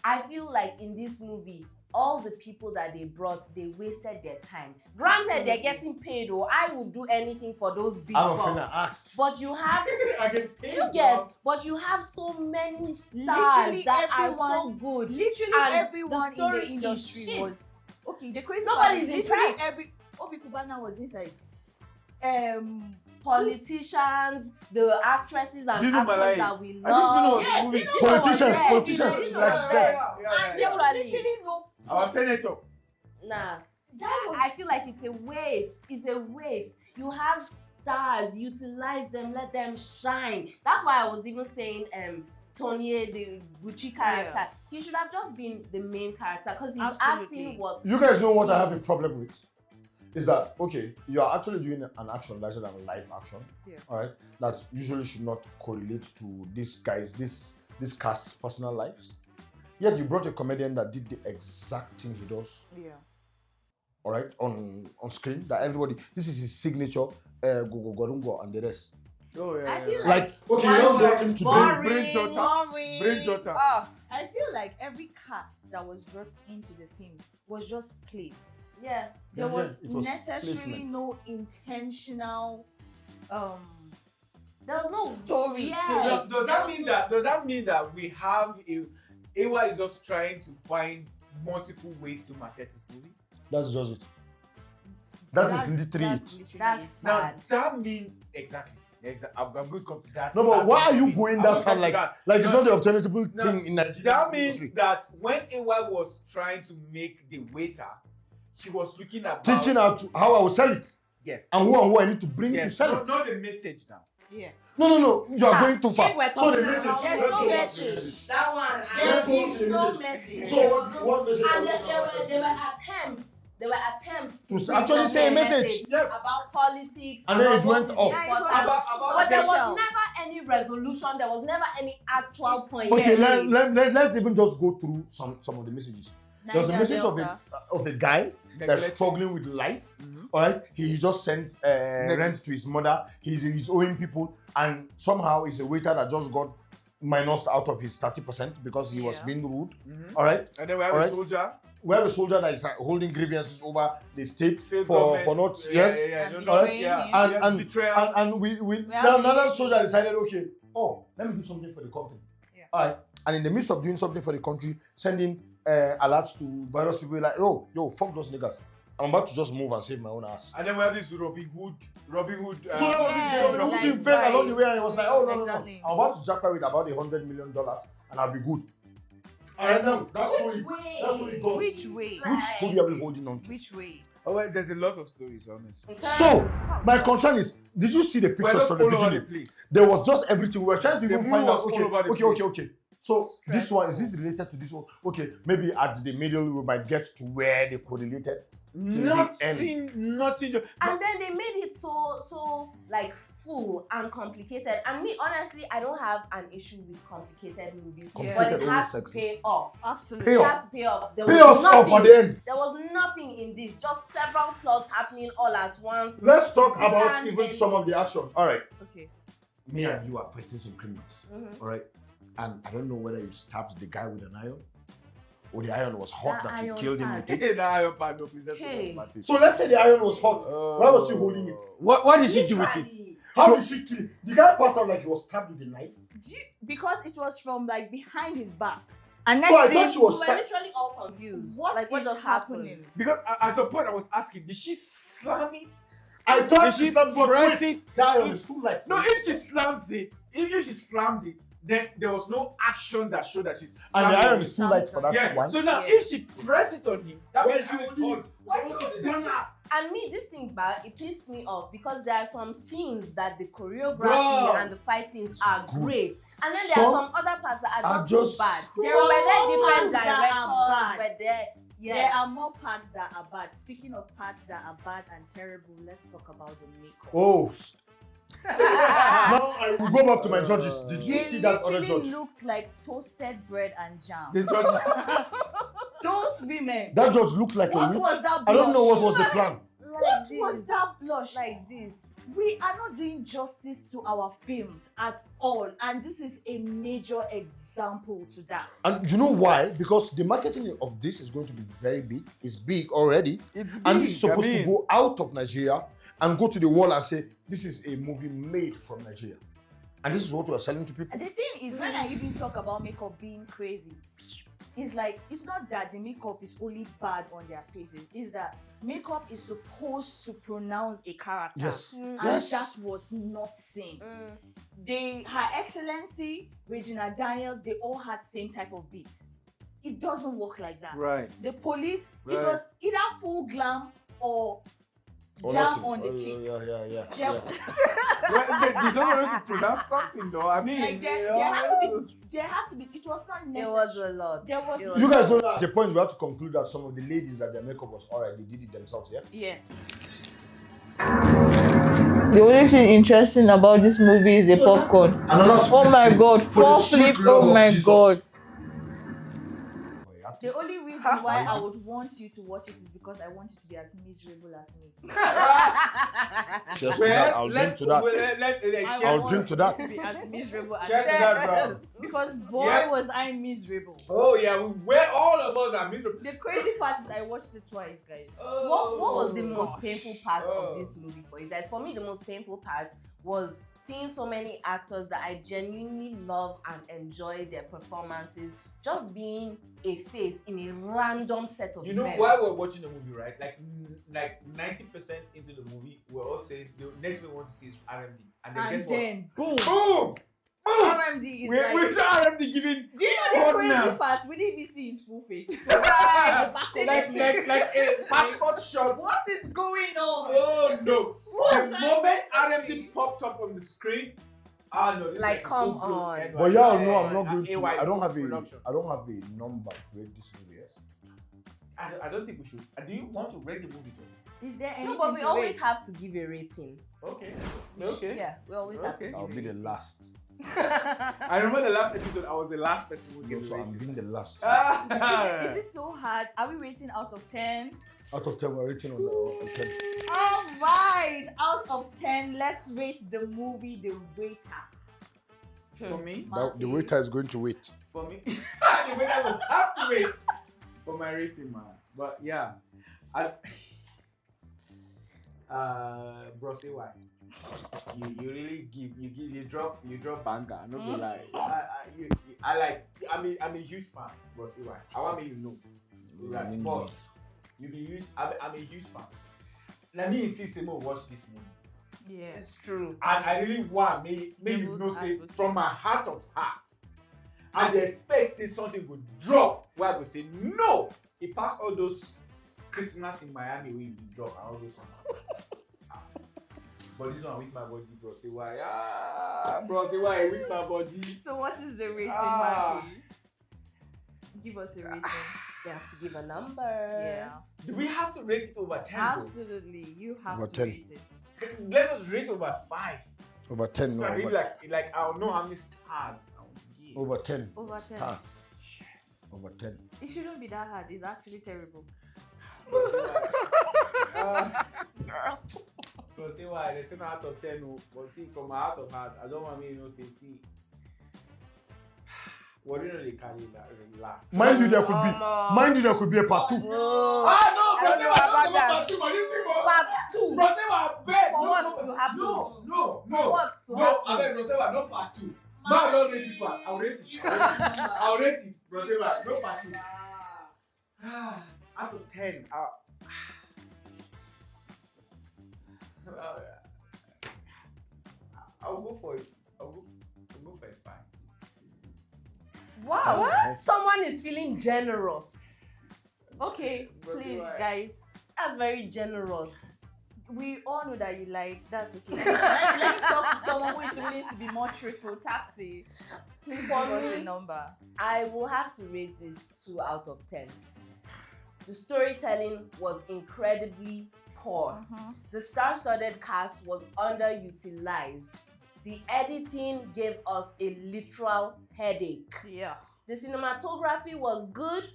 [SPEAKER 2] I feel like in this movie, all the people that they brought, they wasted their time. Granted, they're getting paid, or I would do anything for those big
[SPEAKER 4] I'm a
[SPEAKER 2] bucks.
[SPEAKER 4] finna act.
[SPEAKER 2] But you have,
[SPEAKER 3] I get paid.
[SPEAKER 2] you get, but you have so many stars
[SPEAKER 1] Literally
[SPEAKER 2] that are so
[SPEAKER 1] everyone-
[SPEAKER 2] good.
[SPEAKER 1] Literally
[SPEAKER 2] And
[SPEAKER 1] everyone
[SPEAKER 2] the
[SPEAKER 1] in
[SPEAKER 2] story
[SPEAKER 1] the industry
[SPEAKER 2] is shit.
[SPEAKER 1] was okay. The crazy
[SPEAKER 2] Nobody's
[SPEAKER 1] part is literally
[SPEAKER 2] impressed.
[SPEAKER 1] Obi Kubana was inside.
[SPEAKER 2] politicians, the actresses and
[SPEAKER 3] Dino
[SPEAKER 2] actors
[SPEAKER 3] Malai.
[SPEAKER 2] that we
[SPEAKER 3] I think Dino
[SPEAKER 2] love.
[SPEAKER 3] was
[SPEAKER 1] Yeah,
[SPEAKER 3] moving.
[SPEAKER 1] Dino
[SPEAKER 4] Politicians,
[SPEAKER 2] was there.
[SPEAKER 4] politicians,
[SPEAKER 2] Dino
[SPEAKER 4] like
[SPEAKER 2] was
[SPEAKER 4] that.
[SPEAKER 2] there.
[SPEAKER 1] And there was
[SPEAKER 2] Literally.
[SPEAKER 1] literally no.
[SPEAKER 3] Our senator.
[SPEAKER 2] Nah.
[SPEAKER 1] That was.
[SPEAKER 2] I feel like it's a waste. It's a waste. You have stars, utilize them, let them shine. That's why I was even saying Tony, the Gucci character.
[SPEAKER 1] Yeah.
[SPEAKER 2] He should have just been the main character because his
[SPEAKER 1] Absolutely.
[SPEAKER 2] acting was.
[SPEAKER 4] You guys know what I have a problem with? Is that, okay, you are actually doing an action larger than a live action.
[SPEAKER 1] Yeah.
[SPEAKER 4] All right? That usually should not correlate to this cast's personal lives. Yet you brought a comedian that did the exact thing he does.
[SPEAKER 1] Yeah.
[SPEAKER 4] All right, on screen, that everybody, this is his signature, Gorungo and the rest.
[SPEAKER 3] Oh yeah.
[SPEAKER 1] I feel
[SPEAKER 4] Like, okay, you don't brought him to do.
[SPEAKER 2] Boring.
[SPEAKER 3] Brain Jota.
[SPEAKER 1] Boring.
[SPEAKER 3] Brain Jota.
[SPEAKER 1] I feel like every cast that was brought into the film was just placed.
[SPEAKER 2] Yeah.
[SPEAKER 1] There
[SPEAKER 4] Yeah,
[SPEAKER 1] was
[SPEAKER 4] it was
[SPEAKER 1] necessarily
[SPEAKER 4] placement.
[SPEAKER 1] no intentional
[SPEAKER 2] There was no
[SPEAKER 1] story.
[SPEAKER 2] Yes.
[SPEAKER 1] to it.
[SPEAKER 3] Does that mean that we have AY is just trying to find multiple ways to market his movie?
[SPEAKER 4] That's just it. That is literally it.
[SPEAKER 2] That's
[SPEAKER 3] Now
[SPEAKER 2] sad.
[SPEAKER 3] that means exactly. I'm going to come to that.
[SPEAKER 4] No, but
[SPEAKER 3] sad
[SPEAKER 4] why are you
[SPEAKER 3] thing.
[SPEAKER 4] going
[SPEAKER 3] I'm
[SPEAKER 4] that
[SPEAKER 3] gonna
[SPEAKER 4] sad?
[SPEAKER 3] come to
[SPEAKER 4] Like,
[SPEAKER 3] that.
[SPEAKER 4] like it's
[SPEAKER 3] No,
[SPEAKER 4] not the obtainable
[SPEAKER 3] no,
[SPEAKER 4] thing in Nigeria.
[SPEAKER 3] That means that when AY was trying to make the waiter, he was looking at
[SPEAKER 4] teaching how I will sell it
[SPEAKER 3] Yes.
[SPEAKER 4] and who I need to bring to
[SPEAKER 3] Yes.
[SPEAKER 4] sell
[SPEAKER 3] No,
[SPEAKER 4] it.
[SPEAKER 3] not the message now.
[SPEAKER 1] Yeah.
[SPEAKER 4] No. You are going too far.
[SPEAKER 2] If we're
[SPEAKER 4] So
[SPEAKER 2] talking
[SPEAKER 4] the message.
[SPEAKER 2] about
[SPEAKER 1] There's no message.
[SPEAKER 2] that one.
[SPEAKER 4] Let's go
[SPEAKER 1] There's
[SPEAKER 4] to the
[SPEAKER 1] no
[SPEAKER 4] message.
[SPEAKER 1] message.
[SPEAKER 4] So what message?
[SPEAKER 2] And
[SPEAKER 4] are we talking
[SPEAKER 2] there
[SPEAKER 4] about?
[SPEAKER 2] were attempts
[SPEAKER 4] To
[SPEAKER 2] bring
[SPEAKER 4] actually
[SPEAKER 2] up
[SPEAKER 4] say a
[SPEAKER 2] a
[SPEAKER 4] message.
[SPEAKER 3] Yes.
[SPEAKER 2] about politics,
[SPEAKER 4] And then
[SPEAKER 2] about
[SPEAKER 4] it
[SPEAKER 2] what
[SPEAKER 4] went
[SPEAKER 2] is
[SPEAKER 4] off.
[SPEAKER 1] Yeah, it
[SPEAKER 2] important.
[SPEAKER 1] was
[SPEAKER 3] About
[SPEAKER 2] But there was
[SPEAKER 1] special.
[SPEAKER 2] never any resolution. There was never any actual point.
[SPEAKER 4] Okay,
[SPEAKER 2] made.
[SPEAKER 4] let's even just go through some of the messages. There's a
[SPEAKER 1] Niger
[SPEAKER 4] message
[SPEAKER 1] Delta.
[SPEAKER 4] of a guy that's
[SPEAKER 3] Neglected.
[SPEAKER 4] struggling with life.
[SPEAKER 3] Mhm.
[SPEAKER 4] All right, he just sent rent to his mother. He's owing people, and somehow he's a waiter that just got minused out of his 30% because he was
[SPEAKER 1] Yeah.
[SPEAKER 4] being rude.
[SPEAKER 3] Mhm.
[SPEAKER 4] All right,
[SPEAKER 3] And then we have
[SPEAKER 4] Alright.
[SPEAKER 3] a soldier.
[SPEAKER 4] we have a soldier that is holding grievances over the state
[SPEAKER 3] Failed
[SPEAKER 4] for
[SPEAKER 3] government.
[SPEAKER 4] not
[SPEAKER 3] Yeah,
[SPEAKER 4] yes.
[SPEAKER 3] Yeah,
[SPEAKER 1] And
[SPEAKER 3] no,
[SPEAKER 1] betraying
[SPEAKER 3] yeah.
[SPEAKER 1] him.
[SPEAKER 4] And-
[SPEAKER 3] Yes,
[SPEAKER 4] and-
[SPEAKER 3] betrayals.
[SPEAKER 4] And we
[SPEAKER 1] have
[SPEAKER 4] now
[SPEAKER 1] the-
[SPEAKER 4] another soldier decided, okay, let me do something for the country.
[SPEAKER 1] Yeah.
[SPEAKER 4] All right, and in the midst of doing something for the country, sending alerts to various people like, yo, fuck those niggas. I'm about to just move and save my own ass.
[SPEAKER 3] And then we have this Robin Hood.
[SPEAKER 4] So that was
[SPEAKER 1] Yeah,
[SPEAKER 4] it. So the
[SPEAKER 1] like,
[SPEAKER 4] thing fell along the way, and it was like, oh no.
[SPEAKER 1] Exactly.
[SPEAKER 4] I'm about to jackpot with about $100 million, and I'll be good. And now that's
[SPEAKER 2] Which
[SPEAKER 4] story.
[SPEAKER 2] way?
[SPEAKER 4] That's story gone.
[SPEAKER 1] Which way?
[SPEAKER 4] Which story are we holding on to?
[SPEAKER 1] Which way?
[SPEAKER 3] Oh, well, there's a lot of stories, honestly.
[SPEAKER 4] So my concern is, did you see the
[SPEAKER 3] We're
[SPEAKER 4] pictures
[SPEAKER 3] just
[SPEAKER 4] from the
[SPEAKER 3] all over the
[SPEAKER 4] beginning?
[SPEAKER 3] place.
[SPEAKER 4] There was just everything. We were trying to
[SPEAKER 3] The
[SPEAKER 4] even
[SPEAKER 3] view
[SPEAKER 4] find out.
[SPEAKER 3] was all over the place.
[SPEAKER 4] Okay. So this one, is it related to this one? Okay, maybe at the middle we might get to where they correlated.
[SPEAKER 3] Nothing.
[SPEAKER 2] And then they made it so like full and complicated. And me, honestly, I don't have an issue with complicated movies,
[SPEAKER 1] Yeah.
[SPEAKER 2] but it
[SPEAKER 4] Complicated
[SPEAKER 2] has to
[SPEAKER 4] always
[SPEAKER 2] pay off.
[SPEAKER 1] Absolutely.
[SPEAKER 4] Pay
[SPEAKER 2] It
[SPEAKER 4] off.
[SPEAKER 2] has to pay off. There
[SPEAKER 4] Pay
[SPEAKER 2] was
[SPEAKER 4] us off at the end.
[SPEAKER 2] There was nothing in this. Just several plots happening all at once.
[SPEAKER 4] Let's talk about
[SPEAKER 2] And
[SPEAKER 4] even
[SPEAKER 2] then-
[SPEAKER 4] some of the actions. All right,
[SPEAKER 1] Okay.
[SPEAKER 4] me and you are fighting some criminals.
[SPEAKER 2] Mhm.
[SPEAKER 4] All right, and I don't know whether you stabbed the guy with an iron, or the iron was hot
[SPEAKER 2] That
[SPEAKER 4] that you
[SPEAKER 2] iron
[SPEAKER 4] killed him
[SPEAKER 2] part.
[SPEAKER 4] with
[SPEAKER 3] Hey,
[SPEAKER 4] it.
[SPEAKER 3] that iron part, no, please, let's
[SPEAKER 2] Hey.
[SPEAKER 3] talk about it.
[SPEAKER 4] So let's say the iron was hot. Why was she holding it?
[SPEAKER 3] What did she do with it?
[SPEAKER 2] Literally.
[SPEAKER 4] How did she kill him? The guy passed out like he was stabbed with a knife.
[SPEAKER 1] Because it was from like behind his back. And
[SPEAKER 4] So I
[SPEAKER 1] next
[SPEAKER 4] thought
[SPEAKER 1] thing,
[SPEAKER 4] she
[SPEAKER 2] We
[SPEAKER 4] was
[SPEAKER 2] were
[SPEAKER 4] stabbed.
[SPEAKER 2] literally all confused.
[SPEAKER 1] what
[SPEAKER 2] Like what
[SPEAKER 1] is
[SPEAKER 2] just
[SPEAKER 1] happening?
[SPEAKER 2] happened?
[SPEAKER 3] Because at some point I was asking, did she slam it?
[SPEAKER 4] I thought
[SPEAKER 3] Did
[SPEAKER 4] she
[SPEAKER 3] she
[SPEAKER 4] stabbed, but
[SPEAKER 3] press
[SPEAKER 4] wait,
[SPEAKER 3] it?
[SPEAKER 4] that iron is too light.
[SPEAKER 3] No, if she slams it, if she slammed it, then there was no action that showed that she
[SPEAKER 4] And
[SPEAKER 3] slammed
[SPEAKER 4] the
[SPEAKER 3] it.
[SPEAKER 4] iron is too light for that
[SPEAKER 3] Yeah.
[SPEAKER 4] one.
[SPEAKER 3] So now
[SPEAKER 1] Yeah.
[SPEAKER 3] if she press it on him, that
[SPEAKER 4] Why
[SPEAKER 3] means
[SPEAKER 4] is she
[SPEAKER 3] she
[SPEAKER 4] holding
[SPEAKER 3] was
[SPEAKER 4] it?
[SPEAKER 3] Why not?
[SPEAKER 2] And me, this thing back, it pissed me off because there are some scenes that the choreography
[SPEAKER 3] Bro.
[SPEAKER 2] and the fightings are
[SPEAKER 4] Good.
[SPEAKER 2] great. And then there are
[SPEAKER 4] Some
[SPEAKER 2] some other parts that
[SPEAKER 4] are
[SPEAKER 2] are just
[SPEAKER 4] just-
[SPEAKER 2] so bad.
[SPEAKER 1] There
[SPEAKER 2] So
[SPEAKER 1] are
[SPEAKER 2] were there
[SPEAKER 1] more
[SPEAKER 2] different
[SPEAKER 1] parts that are
[SPEAKER 2] directors?
[SPEAKER 1] bad.
[SPEAKER 2] Were there? Yes.
[SPEAKER 1] There are more parts that are bad. Speaking of parts that are bad and terrible, let's talk about the makeup.
[SPEAKER 4] Oh. Now I will go back to my judges. Did you
[SPEAKER 1] They
[SPEAKER 4] see that other
[SPEAKER 1] literally
[SPEAKER 4] judge?
[SPEAKER 1] looked like toasted bread and jam.
[SPEAKER 3] The judges.
[SPEAKER 1] Those women.
[SPEAKER 4] That judge looked like a
[SPEAKER 1] What
[SPEAKER 4] witch.
[SPEAKER 1] was that blush?
[SPEAKER 4] I don't know what was the plan.
[SPEAKER 2] Like
[SPEAKER 1] What
[SPEAKER 2] this.
[SPEAKER 1] was that blush?
[SPEAKER 2] Like this.
[SPEAKER 1] We are not doing justice to our films at all, and this is a major example to that.
[SPEAKER 4] And you know why? Because the marketing of this is going to be very big. It's big already.
[SPEAKER 3] It's
[SPEAKER 4] And this is supposed to go out of Nigeria and go to the world and say, this is a movie made from Nigeria. And this is what we are selling to people.
[SPEAKER 1] And the thing is, when I even talk about makeup being crazy, it's like, it's not that the makeup is only bad on their faces, it's that makeup is supposed to pronounce a character.
[SPEAKER 4] Yes.
[SPEAKER 1] And
[SPEAKER 4] Yes.
[SPEAKER 1] that was not seen. Her Excellency, Regina Daniels, they all had same type of beats. It doesn't work like that.
[SPEAKER 3] Right.
[SPEAKER 1] The police, it
[SPEAKER 3] Right.
[SPEAKER 1] was either full glam or
[SPEAKER 4] Or
[SPEAKER 1] jam
[SPEAKER 4] nothing.
[SPEAKER 1] on the
[SPEAKER 4] Oh,
[SPEAKER 1] cheeks.
[SPEAKER 4] yeah.
[SPEAKER 1] Jam-
[SPEAKER 3] Well, there's no way to pronounce something though. I mean,
[SPEAKER 1] Like there had to be. It was not
[SPEAKER 2] It
[SPEAKER 1] necessary.
[SPEAKER 2] was a lot.
[SPEAKER 1] There was-
[SPEAKER 2] It
[SPEAKER 4] You guys know at the point we have to conclude that some of the ladies that their makeup was alright, they did it themselves, yeah?
[SPEAKER 1] Yeah. The only thing interesting about this movie is the popcorn.
[SPEAKER 4] Another
[SPEAKER 1] Oh my god,
[SPEAKER 4] for the
[SPEAKER 1] four
[SPEAKER 4] sweet
[SPEAKER 1] flip,
[SPEAKER 4] love
[SPEAKER 1] oh
[SPEAKER 4] of
[SPEAKER 1] my
[SPEAKER 4] Jesus.
[SPEAKER 1] god.
[SPEAKER 4] Oh, yeah.
[SPEAKER 1] The only reason why I would want you to watch it is because I want you to be as miserable as me.
[SPEAKER 4] Cheers to that. I'll drink to that. I'll drink to that.
[SPEAKER 1] To be as miserable as
[SPEAKER 3] Cheers to
[SPEAKER 1] me.
[SPEAKER 3] that, bro.
[SPEAKER 1] Because boy
[SPEAKER 3] Yeah.
[SPEAKER 1] was I miserable.
[SPEAKER 3] Oh yeah, we're all of us are miserable.
[SPEAKER 1] The crazy part is I watched it twice, guys.
[SPEAKER 2] What was the
[SPEAKER 3] Oh,
[SPEAKER 2] most
[SPEAKER 3] gosh.
[SPEAKER 2] painful part
[SPEAKER 3] Oh.
[SPEAKER 2] of this movie for you guys? For me, the most painful part was seeing so many actors that I genuinely love and enjoy their performances just being a face in a random set of
[SPEAKER 3] You know,
[SPEAKER 2] events.
[SPEAKER 3] while we're watching the movie, right? Like 90% into the movie, we're all saying the next thing we want to see is RMD, and then
[SPEAKER 1] And
[SPEAKER 3] guess
[SPEAKER 1] then boom,
[SPEAKER 3] what? Boom!
[SPEAKER 1] RMD is like.
[SPEAKER 3] We're RMD giving
[SPEAKER 1] Do you know the crazy
[SPEAKER 3] corners.
[SPEAKER 1] part? We didn't even see his full face. It was like the back of
[SPEAKER 3] like
[SPEAKER 1] his face.
[SPEAKER 3] a passport shot.
[SPEAKER 1] What is going on?
[SPEAKER 3] Oh no!
[SPEAKER 1] What?
[SPEAKER 3] The moment RMD popped up on the screen, no, this
[SPEAKER 2] Like,
[SPEAKER 3] is
[SPEAKER 2] come
[SPEAKER 3] full-blown
[SPEAKER 2] on.
[SPEAKER 3] NYC,
[SPEAKER 4] But y'all know I'm not going to.
[SPEAKER 3] AY
[SPEAKER 4] I don't have
[SPEAKER 3] production.
[SPEAKER 4] a number to rate this movie. Yes.
[SPEAKER 3] I don't think we should. Do you want to rate the movie though?
[SPEAKER 1] Is there anything
[SPEAKER 2] No, but we
[SPEAKER 1] to
[SPEAKER 2] always
[SPEAKER 1] rate?
[SPEAKER 2] have to give a rating.
[SPEAKER 3] Okay. Okay.
[SPEAKER 2] Yeah, we always have to
[SPEAKER 3] Okay.
[SPEAKER 2] give
[SPEAKER 4] I'll
[SPEAKER 2] a
[SPEAKER 4] be the
[SPEAKER 2] rating.
[SPEAKER 4] last.
[SPEAKER 3] I remember the last episode. I was the last person who gave
[SPEAKER 4] So
[SPEAKER 3] the
[SPEAKER 4] I'm being
[SPEAKER 3] rating.
[SPEAKER 4] the last.
[SPEAKER 1] Is it so hard? Are we rating out of 10?
[SPEAKER 4] Out of 10, we're rating on the 10.
[SPEAKER 1] Alright, out of 10, let's rate the movie The Waiter.
[SPEAKER 3] For me,
[SPEAKER 4] The waiter is going to wait.
[SPEAKER 3] for me, the waiter will have to wait for my rating, man. But yeah, bro, say why? You really you drop banger. No go lie. I'm a huge fan. Bro, say why? I want me to know. Like, boss, you be huge. I'm a huge fan. Nani insist say watch this movie.
[SPEAKER 1] Yeah.
[SPEAKER 2] It's true.
[SPEAKER 3] And I really want me you
[SPEAKER 1] Devil's
[SPEAKER 3] know say
[SPEAKER 1] advocate.
[SPEAKER 3] from my heart of hearts. And they expect say something would drop where I go say no. It passed all those Christmas in Miami where you drop and all those ones. But this one with my body, bro. Say why? Bro, say why with my body.
[SPEAKER 1] So what is the rating,
[SPEAKER 3] Ah.
[SPEAKER 1] Maki? Give us a rating.
[SPEAKER 2] You have to give a number.
[SPEAKER 1] Yeah.
[SPEAKER 3] Do we have to rate it over 10?
[SPEAKER 1] Absolutely. You have
[SPEAKER 4] Over
[SPEAKER 1] to
[SPEAKER 4] 10.
[SPEAKER 1] rate it.
[SPEAKER 3] Let us rate over 5.
[SPEAKER 4] Over 10, no.
[SPEAKER 3] So I really
[SPEAKER 4] Over,
[SPEAKER 3] like I'll know how many stars I will give.
[SPEAKER 4] over 10.
[SPEAKER 1] Over 10.
[SPEAKER 4] Stars. Over 10.
[SPEAKER 1] It shouldn't be that hard. It's actually terrible.
[SPEAKER 3] So say why they say no out of 10, but see from my heart of heart, I don't want me say see. What do you know they carry last?
[SPEAKER 4] Mind you, there could be a part 2.
[SPEAKER 3] No,
[SPEAKER 2] I
[SPEAKER 3] bro,
[SPEAKER 2] don't know about that.
[SPEAKER 3] part 2 for this thing, bro.
[SPEAKER 2] Part 2.
[SPEAKER 3] Bro, say what bed.
[SPEAKER 2] For
[SPEAKER 3] No,
[SPEAKER 2] what
[SPEAKER 3] no,
[SPEAKER 2] to happen?
[SPEAKER 3] No.
[SPEAKER 2] For what to
[SPEAKER 3] No,
[SPEAKER 2] happen?
[SPEAKER 3] I mean, bro, say what, not part 2. Man, I don't rate this one. I'll rate it. I'll rate it. Bro, say what, no part 2. Out of 10, I'll go for it. I'll go for a 5.
[SPEAKER 2] Wow.
[SPEAKER 4] What?
[SPEAKER 2] Someone is feeling generous.
[SPEAKER 1] Okay,
[SPEAKER 3] But
[SPEAKER 1] please,
[SPEAKER 3] why?
[SPEAKER 1] guys.
[SPEAKER 2] That's very generous.
[SPEAKER 1] We all know that you lied. That's okay. Let's talk to someone who is willing to be more truthful. Taxi. Please
[SPEAKER 2] For
[SPEAKER 1] give us
[SPEAKER 2] me,
[SPEAKER 1] a number.
[SPEAKER 2] I will have to rate this 2 out of 10. The storytelling was incredibly poor. The star-studded cast was underutilized. The editing gave us a literal headache.
[SPEAKER 1] Yeah.
[SPEAKER 2] The cinematography was good.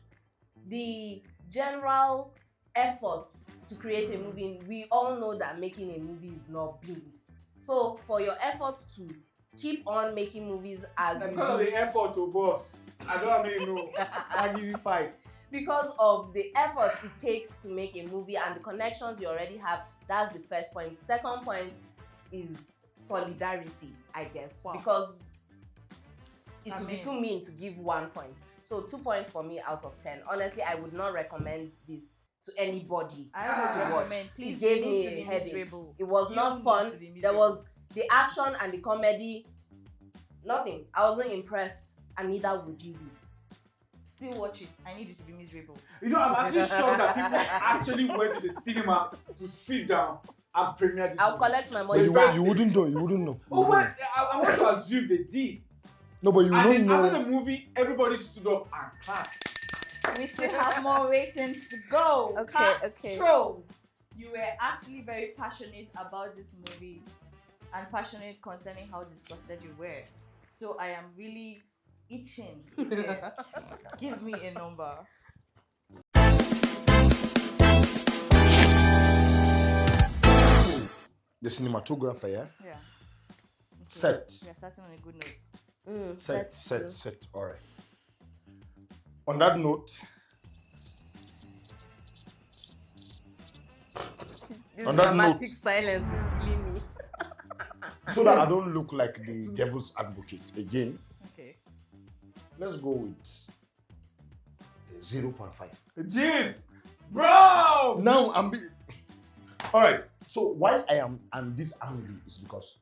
[SPEAKER 2] The general effort to create a movie, we all know that making a movie is not beans. So for your effort to keep on making movies as you
[SPEAKER 3] Because of
[SPEAKER 2] do,
[SPEAKER 3] the effort to boss, I don't even know. I'll give you 5.
[SPEAKER 2] because of the effort it takes to make a movie and the connections you already have, that's the first point. Second point is solidarity, I guess.
[SPEAKER 1] Wow.
[SPEAKER 2] Because it would be too mean to give 1 point. So 2 points for me out of 10. Honestly, I would not recommend this to anybody
[SPEAKER 1] I
[SPEAKER 2] to
[SPEAKER 1] would
[SPEAKER 2] watch.
[SPEAKER 1] recommend. Please,
[SPEAKER 2] It gave
[SPEAKER 1] you
[SPEAKER 2] me
[SPEAKER 1] need
[SPEAKER 2] a
[SPEAKER 1] to be
[SPEAKER 2] headache.
[SPEAKER 1] miserable.
[SPEAKER 2] It was
[SPEAKER 1] You
[SPEAKER 2] not
[SPEAKER 1] need
[SPEAKER 2] fun.
[SPEAKER 1] to be
[SPEAKER 2] There
[SPEAKER 1] miserable.
[SPEAKER 2] was the action and the comedy. Nothing. I wasn't impressed, and neither would you be.
[SPEAKER 1] Still watch it. I need you to be miserable.
[SPEAKER 3] You know, I'm actually shocked that people actually went to the cinema to sit down and premiere this
[SPEAKER 2] I'll
[SPEAKER 3] movie.
[SPEAKER 2] collect my
[SPEAKER 4] But
[SPEAKER 2] money
[SPEAKER 4] you,
[SPEAKER 2] back.
[SPEAKER 4] you wouldn't know. You wouldn't know.
[SPEAKER 3] Oh, wait, I want to assume they did.
[SPEAKER 4] No, but you
[SPEAKER 3] And
[SPEAKER 4] don't
[SPEAKER 3] then
[SPEAKER 4] know.
[SPEAKER 3] after the movie, everybody stood up and clapped.
[SPEAKER 1] We still have more ratings to go.
[SPEAKER 2] Okay.
[SPEAKER 1] Castro, you were actually very passionate about this movie and passionate concerning how disgusted you were. So I am really itching to hear. Give me a number.
[SPEAKER 4] The cinematographer, yeah?
[SPEAKER 1] Yeah. Okay.
[SPEAKER 4] Set.
[SPEAKER 1] We are starting on a good note.
[SPEAKER 4] Set. All right. On that note,
[SPEAKER 2] This
[SPEAKER 4] On that
[SPEAKER 2] dramatic
[SPEAKER 4] note-
[SPEAKER 2] silence is killing me.
[SPEAKER 4] so that I don't look like the devil's advocate again,
[SPEAKER 1] Okay.
[SPEAKER 4] let's go with 0.5.
[SPEAKER 3] Jeez! Bro!
[SPEAKER 4] Now I'm all right. So why I am and this angry is because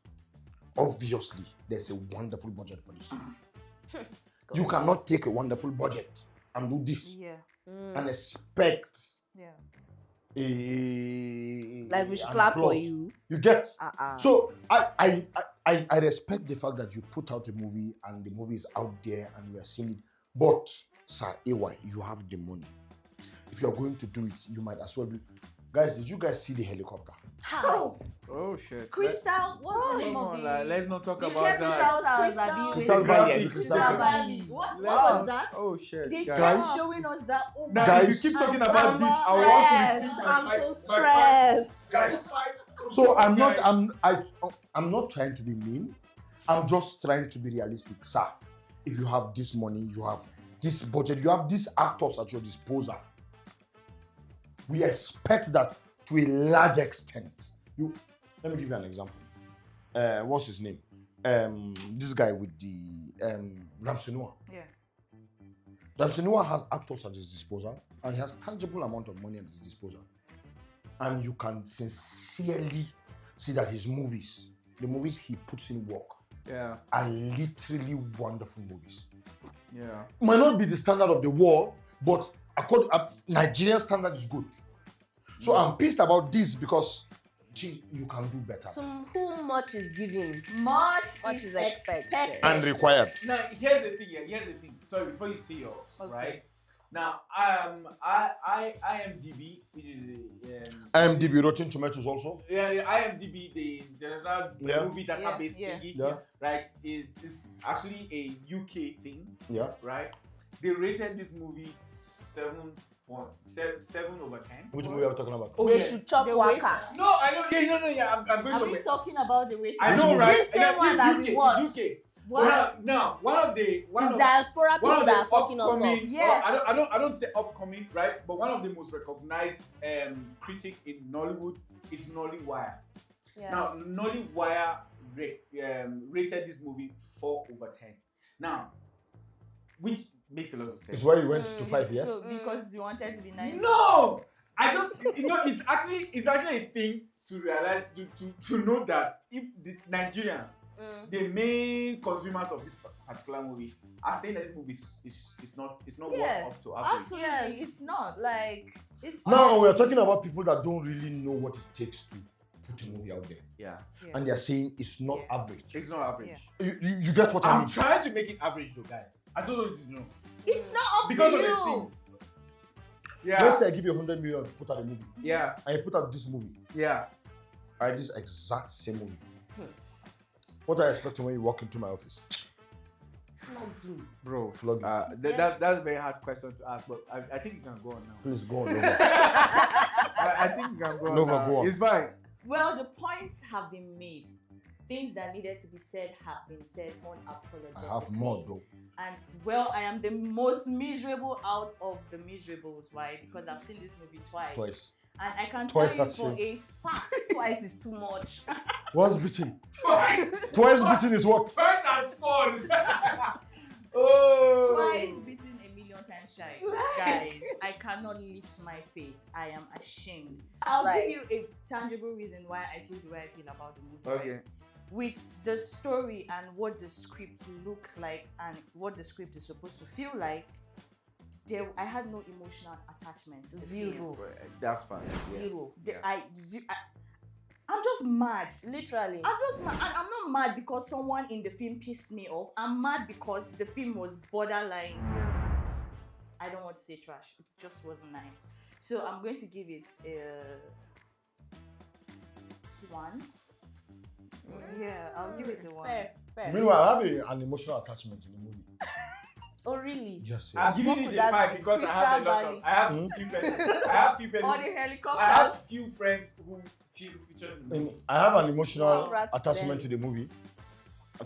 [SPEAKER 4] obviously there's a wonderful budget for this. You cannot take a wonderful budget and do this
[SPEAKER 1] Yeah.
[SPEAKER 4] and expect
[SPEAKER 1] Yeah.
[SPEAKER 4] a
[SPEAKER 2] Like we should
[SPEAKER 4] an
[SPEAKER 2] clap for
[SPEAKER 4] applause.
[SPEAKER 2] you.
[SPEAKER 4] You get?
[SPEAKER 2] Uh-uh.
[SPEAKER 4] So I respect the fact that you put out a movie and the movie is out there and we are seeing it. But Sir AY, you have the money. If you are going to do it, you might as well do. Guys, did you guys see the helicopter?
[SPEAKER 2] How?
[SPEAKER 3] Oh shit.
[SPEAKER 1] Crystal, what's the name
[SPEAKER 3] Come
[SPEAKER 1] of
[SPEAKER 3] on,
[SPEAKER 1] the...
[SPEAKER 3] like, let's not talk
[SPEAKER 1] The
[SPEAKER 3] about
[SPEAKER 1] kept
[SPEAKER 3] that.
[SPEAKER 2] Crystal Towers are being
[SPEAKER 4] Crystal
[SPEAKER 2] with-
[SPEAKER 4] Valley.
[SPEAKER 3] Crystal
[SPEAKER 4] Crystal
[SPEAKER 1] Valley. What was that?
[SPEAKER 3] Oh shit.
[SPEAKER 1] They
[SPEAKER 3] guys.
[SPEAKER 1] kept
[SPEAKER 4] Guys.
[SPEAKER 1] showing us that. Oh
[SPEAKER 3] Now,
[SPEAKER 4] Guys.
[SPEAKER 3] if you keep talking
[SPEAKER 1] I'm
[SPEAKER 3] about this, I want to
[SPEAKER 2] stressed.
[SPEAKER 3] repeat
[SPEAKER 2] I'm
[SPEAKER 3] my-
[SPEAKER 2] so
[SPEAKER 3] my-
[SPEAKER 2] stressed.
[SPEAKER 4] Guys.
[SPEAKER 3] my-
[SPEAKER 4] So I'm not
[SPEAKER 3] Guys.
[SPEAKER 4] I'm not trying to be mean. I'm just trying to be realistic, sir. If you have this money, you have this budget, you have these actors at your disposal. We expect that to a large extent. Let me give you an example. What's his name? This guy with the Ramsey Noah.
[SPEAKER 1] Yeah.
[SPEAKER 4] Ramsey Noah has actors at his disposal and he has tangible amount of money at his disposal. And you can sincerely see that his movies, the movies he puts in work,
[SPEAKER 3] Yeah,
[SPEAKER 4] are literally wonderful movies.
[SPEAKER 3] yeah.
[SPEAKER 4] Might not be the standard of the world, but according Nigerian standard is good. So I'm pissed about this because gee, you can do better
[SPEAKER 2] So who much is given?
[SPEAKER 1] Much
[SPEAKER 2] is expected.
[SPEAKER 4] and required.
[SPEAKER 3] Now here's the thing. Yeah, here's the thing. Sorry, before you see yours,
[SPEAKER 1] Okay.
[SPEAKER 3] right? Now, IMDb, which is
[SPEAKER 4] IMDb, Rotten Tomatoes also.
[SPEAKER 3] IMDb, the international
[SPEAKER 4] Yeah.
[SPEAKER 3] movie database
[SPEAKER 1] Yeah.
[SPEAKER 3] thingy,
[SPEAKER 4] Yeah.
[SPEAKER 3] right? It's actually a UK thing,
[SPEAKER 4] Yeah.
[SPEAKER 3] right? They rated this movie 7.7/10.
[SPEAKER 4] Which movie are we talking about?
[SPEAKER 3] Oh,
[SPEAKER 2] They
[SPEAKER 3] yeah.
[SPEAKER 2] should chop
[SPEAKER 1] The
[SPEAKER 2] waka.
[SPEAKER 3] No, I know. Yeah, no. Yeah, I'm going
[SPEAKER 1] Are we
[SPEAKER 3] somewhere.
[SPEAKER 1] talking about the waiting?
[SPEAKER 3] I know,
[SPEAKER 4] Which
[SPEAKER 3] right?
[SPEAKER 2] This same
[SPEAKER 3] And
[SPEAKER 2] one
[SPEAKER 3] it's
[SPEAKER 2] that
[SPEAKER 3] UK,
[SPEAKER 2] we watched.
[SPEAKER 3] It's UK.
[SPEAKER 1] What?
[SPEAKER 3] Now, one of
[SPEAKER 2] It's diaspora people that are fucking us up.
[SPEAKER 3] upcoming-
[SPEAKER 1] Yes.
[SPEAKER 3] I don't say upcoming, right? But one of the most recognized critic in Nollywood is Nollywood.
[SPEAKER 2] Yeah.
[SPEAKER 3] Now, Nollywood rated this movie 4/10. Now, which makes a lot of sense.
[SPEAKER 4] It's why you went to 5 years.
[SPEAKER 1] So because you wanted to be nice.
[SPEAKER 3] No, I just it's actually a thing to realize to know that if the Nigerians, the main consumers of this particular movie, are saying that this movie is not
[SPEAKER 2] Yeah.
[SPEAKER 3] worth up to average.
[SPEAKER 1] Absolutely,
[SPEAKER 2] Yes.
[SPEAKER 1] it's not.
[SPEAKER 2] Like,
[SPEAKER 1] It's
[SPEAKER 4] Now
[SPEAKER 1] not.
[SPEAKER 4] we're talking about people that don't really know what it takes to put a movie out there.
[SPEAKER 3] Yeah,
[SPEAKER 4] And they're saying it's not
[SPEAKER 1] Yeah.
[SPEAKER 4] average.
[SPEAKER 3] it's not average.
[SPEAKER 1] Yeah.
[SPEAKER 4] You get what I
[SPEAKER 3] I'm
[SPEAKER 4] mean?
[SPEAKER 3] trying to make it average though, guys. I just want you to know
[SPEAKER 1] It's not up
[SPEAKER 3] because
[SPEAKER 1] to
[SPEAKER 3] of
[SPEAKER 1] you.
[SPEAKER 3] the things. Yeah,
[SPEAKER 4] Let's say I give you 100 million to put out a movie,
[SPEAKER 3] yeah,
[SPEAKER 4] and you put out this movie.
[SPEAKER 3] yeah.
[SPEAKER 4] Alright, this exact same movie. What are you expecting when you walk into my office?
[SPEAKER 3] Bro,
[SPEAKER 4] Flog you.
[SPEAKER 2] Yes.
[SPEAKER 3] that's a very hard question to ask, but I think you can go on now.
[SPEAKER 4] Please go on over.
[SPEAKER 3] I think you can go on
[SPEAKER 4] Nova,
[SPEAKER 3] now.
[SPEAKER 4] go on.
[SPEAKER 3] It's fine.
[SPEAKER 1] Well, the points have been made. Things that needed to be said have been said unapologetically.
[SPEAKER 4] I have more though.
[SPEAKER 1] And well, I am the most miserable out of the miserables. Why? Because I've seen this movie twice. And I can
[SPEAKER 4] Twice,
[SPEAKER 1] tell you
[SPEAKER 4] that's
[SPEAKER 1] for
[SPEAKER 4] true.
[SPEAKER 1] a fact.
[SPEAKER 2] twice is too much.
[SPEAKER 4] What's beating?
[SPEAKER 3] Twice.
[SPEAKER 4] Twice beating is what?
[SPEAKER 3] Twice as fun. Oh.
[SPEAKER 1] Twice beaten a million times shy. Guys, I cannot lift my face. I am ashamed. I'll
[SPEAKER 2] Like-
[SPEAKER 1] give you a tangible reason why I feel the way I feel about the movie.
[SPEAKER 3] Okay.
[SPEAKER 1] Right? With the story and what the script looks like and what the script is supposed to feel like, I had no emotional attachment to the film.
[SPEAKER 2] Zero.
[SPEAKER 3] That's fine. Yeah.
[SPEAKER 2] Zero.
[SPEAKER 1] I'm just mad.
[SPEAKER 2] Literally.
[SPEAKER 1] I'm just mad. And I'm not mad because someone in the film pissed me off. I'm mad because the film was borderline. I don't want to say trash. It just wasn't nice. So I'm going to give it a 1. Yeah, I'll give it a 1.
[SPEAKER 2] Fair.
[SPEAKER 4] Meanwhile, I have an emotional attachment to the movie.
[SPEAKER 2] Oh, really?
[SPEAKER 4] Yes,
[SPEAKER 3] I'm
[SPEAKER 4] yes.
[SPEAKER 3] giving
[SPEAKER 2] What
[SPEAKER 3] it
[SPEAKER 2] could
[SPEAKER 3] a
[SPEAKER 2] that
[SPEAKER 3] 5
[SPEAKER 2] be?
[SPEAKER 3] because I have a lot
[SPEAKER 1] Crystal
[SPEAKER 3] of. I have few persons. I have few
[SPEAKER 1] All
[SPEAKER 3] persons.
[SPEAKER 1] the helicopters.
[SPEAKER 3] I have few friends who feel featured in the movie.
[SPEAKER 4] I have an emotional
[SPEAKER 2] Congrats to
[SPEAKER 4] attachment to the movie,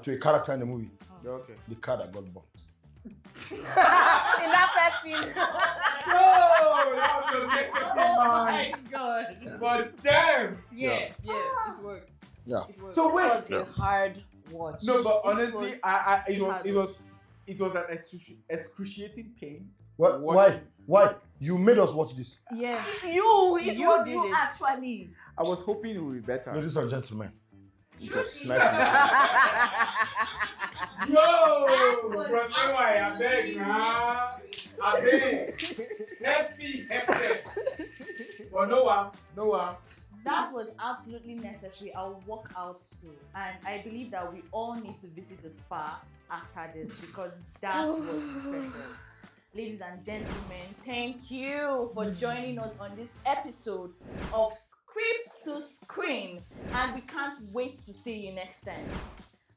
[SPEAKER 4] to a character in the movie,
[SPEAKER 3] Okay.
[SPEAKER 4] the car that got burnt.
[SPEAKER 2] In that first scene.
[SPEAKER 3] Oh, that was so necessary,
[SPEAKER 1] Oh
[SPEAKER 3] man.
[SPEAKER 1] my god.
[SPEAKER 3] But damn.
[SPEAKER 1] Yeah, it works.
[SPEAKER 4] Yeah.
[SPEAKER 1] It works.
[SPEAKER 3] So
[SPEAKER 2] This
[SPEAKER 3] wait.
[SPEAKER 2] was a hard watch.
[SPEAKER 3] No, but
[SPEAKER 1] It
[SPEAKER 3] honestly,
[SPEAKER 1] was-
[SPEAKER 3] it was an excruciating pain.
[SPEAKER 4] Why?
[SPEAKER 3] Watching.
[SPEAKER 4] Why? You made us watch this.
[SPEAKER 1] Yeah.
[SPEAKER 2] You
[SPEAKER 1] You
[SPEAKER 2] was
[SPEAKER 1] did
[SPEAKER 2] you
[SPEAKER 1] it.
[SPEAKER 2] actually.
[SPEAKER 3] I was hoping it would be better.
[SPEAKER 4] Ladies and gentlemen, it was nice meeting
[SPEAKER 3] Yo,
[SPEAKER 1] was
[SPEAKER 3] Bros AY, I beg, nah. I beg. Let's be hefted. But no one.
[SPEAKER 1] That was absolutely necessary. I'll walk out soon. And I believe that we all need to visit the spa after this because that was precious. Ladies and gentlemen, thank you for joining us on this episode of Script to Screen. And we can't wait to see you next time.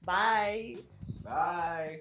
[SPEAKER 1] Bye.
[SPEAKER 3] Bye.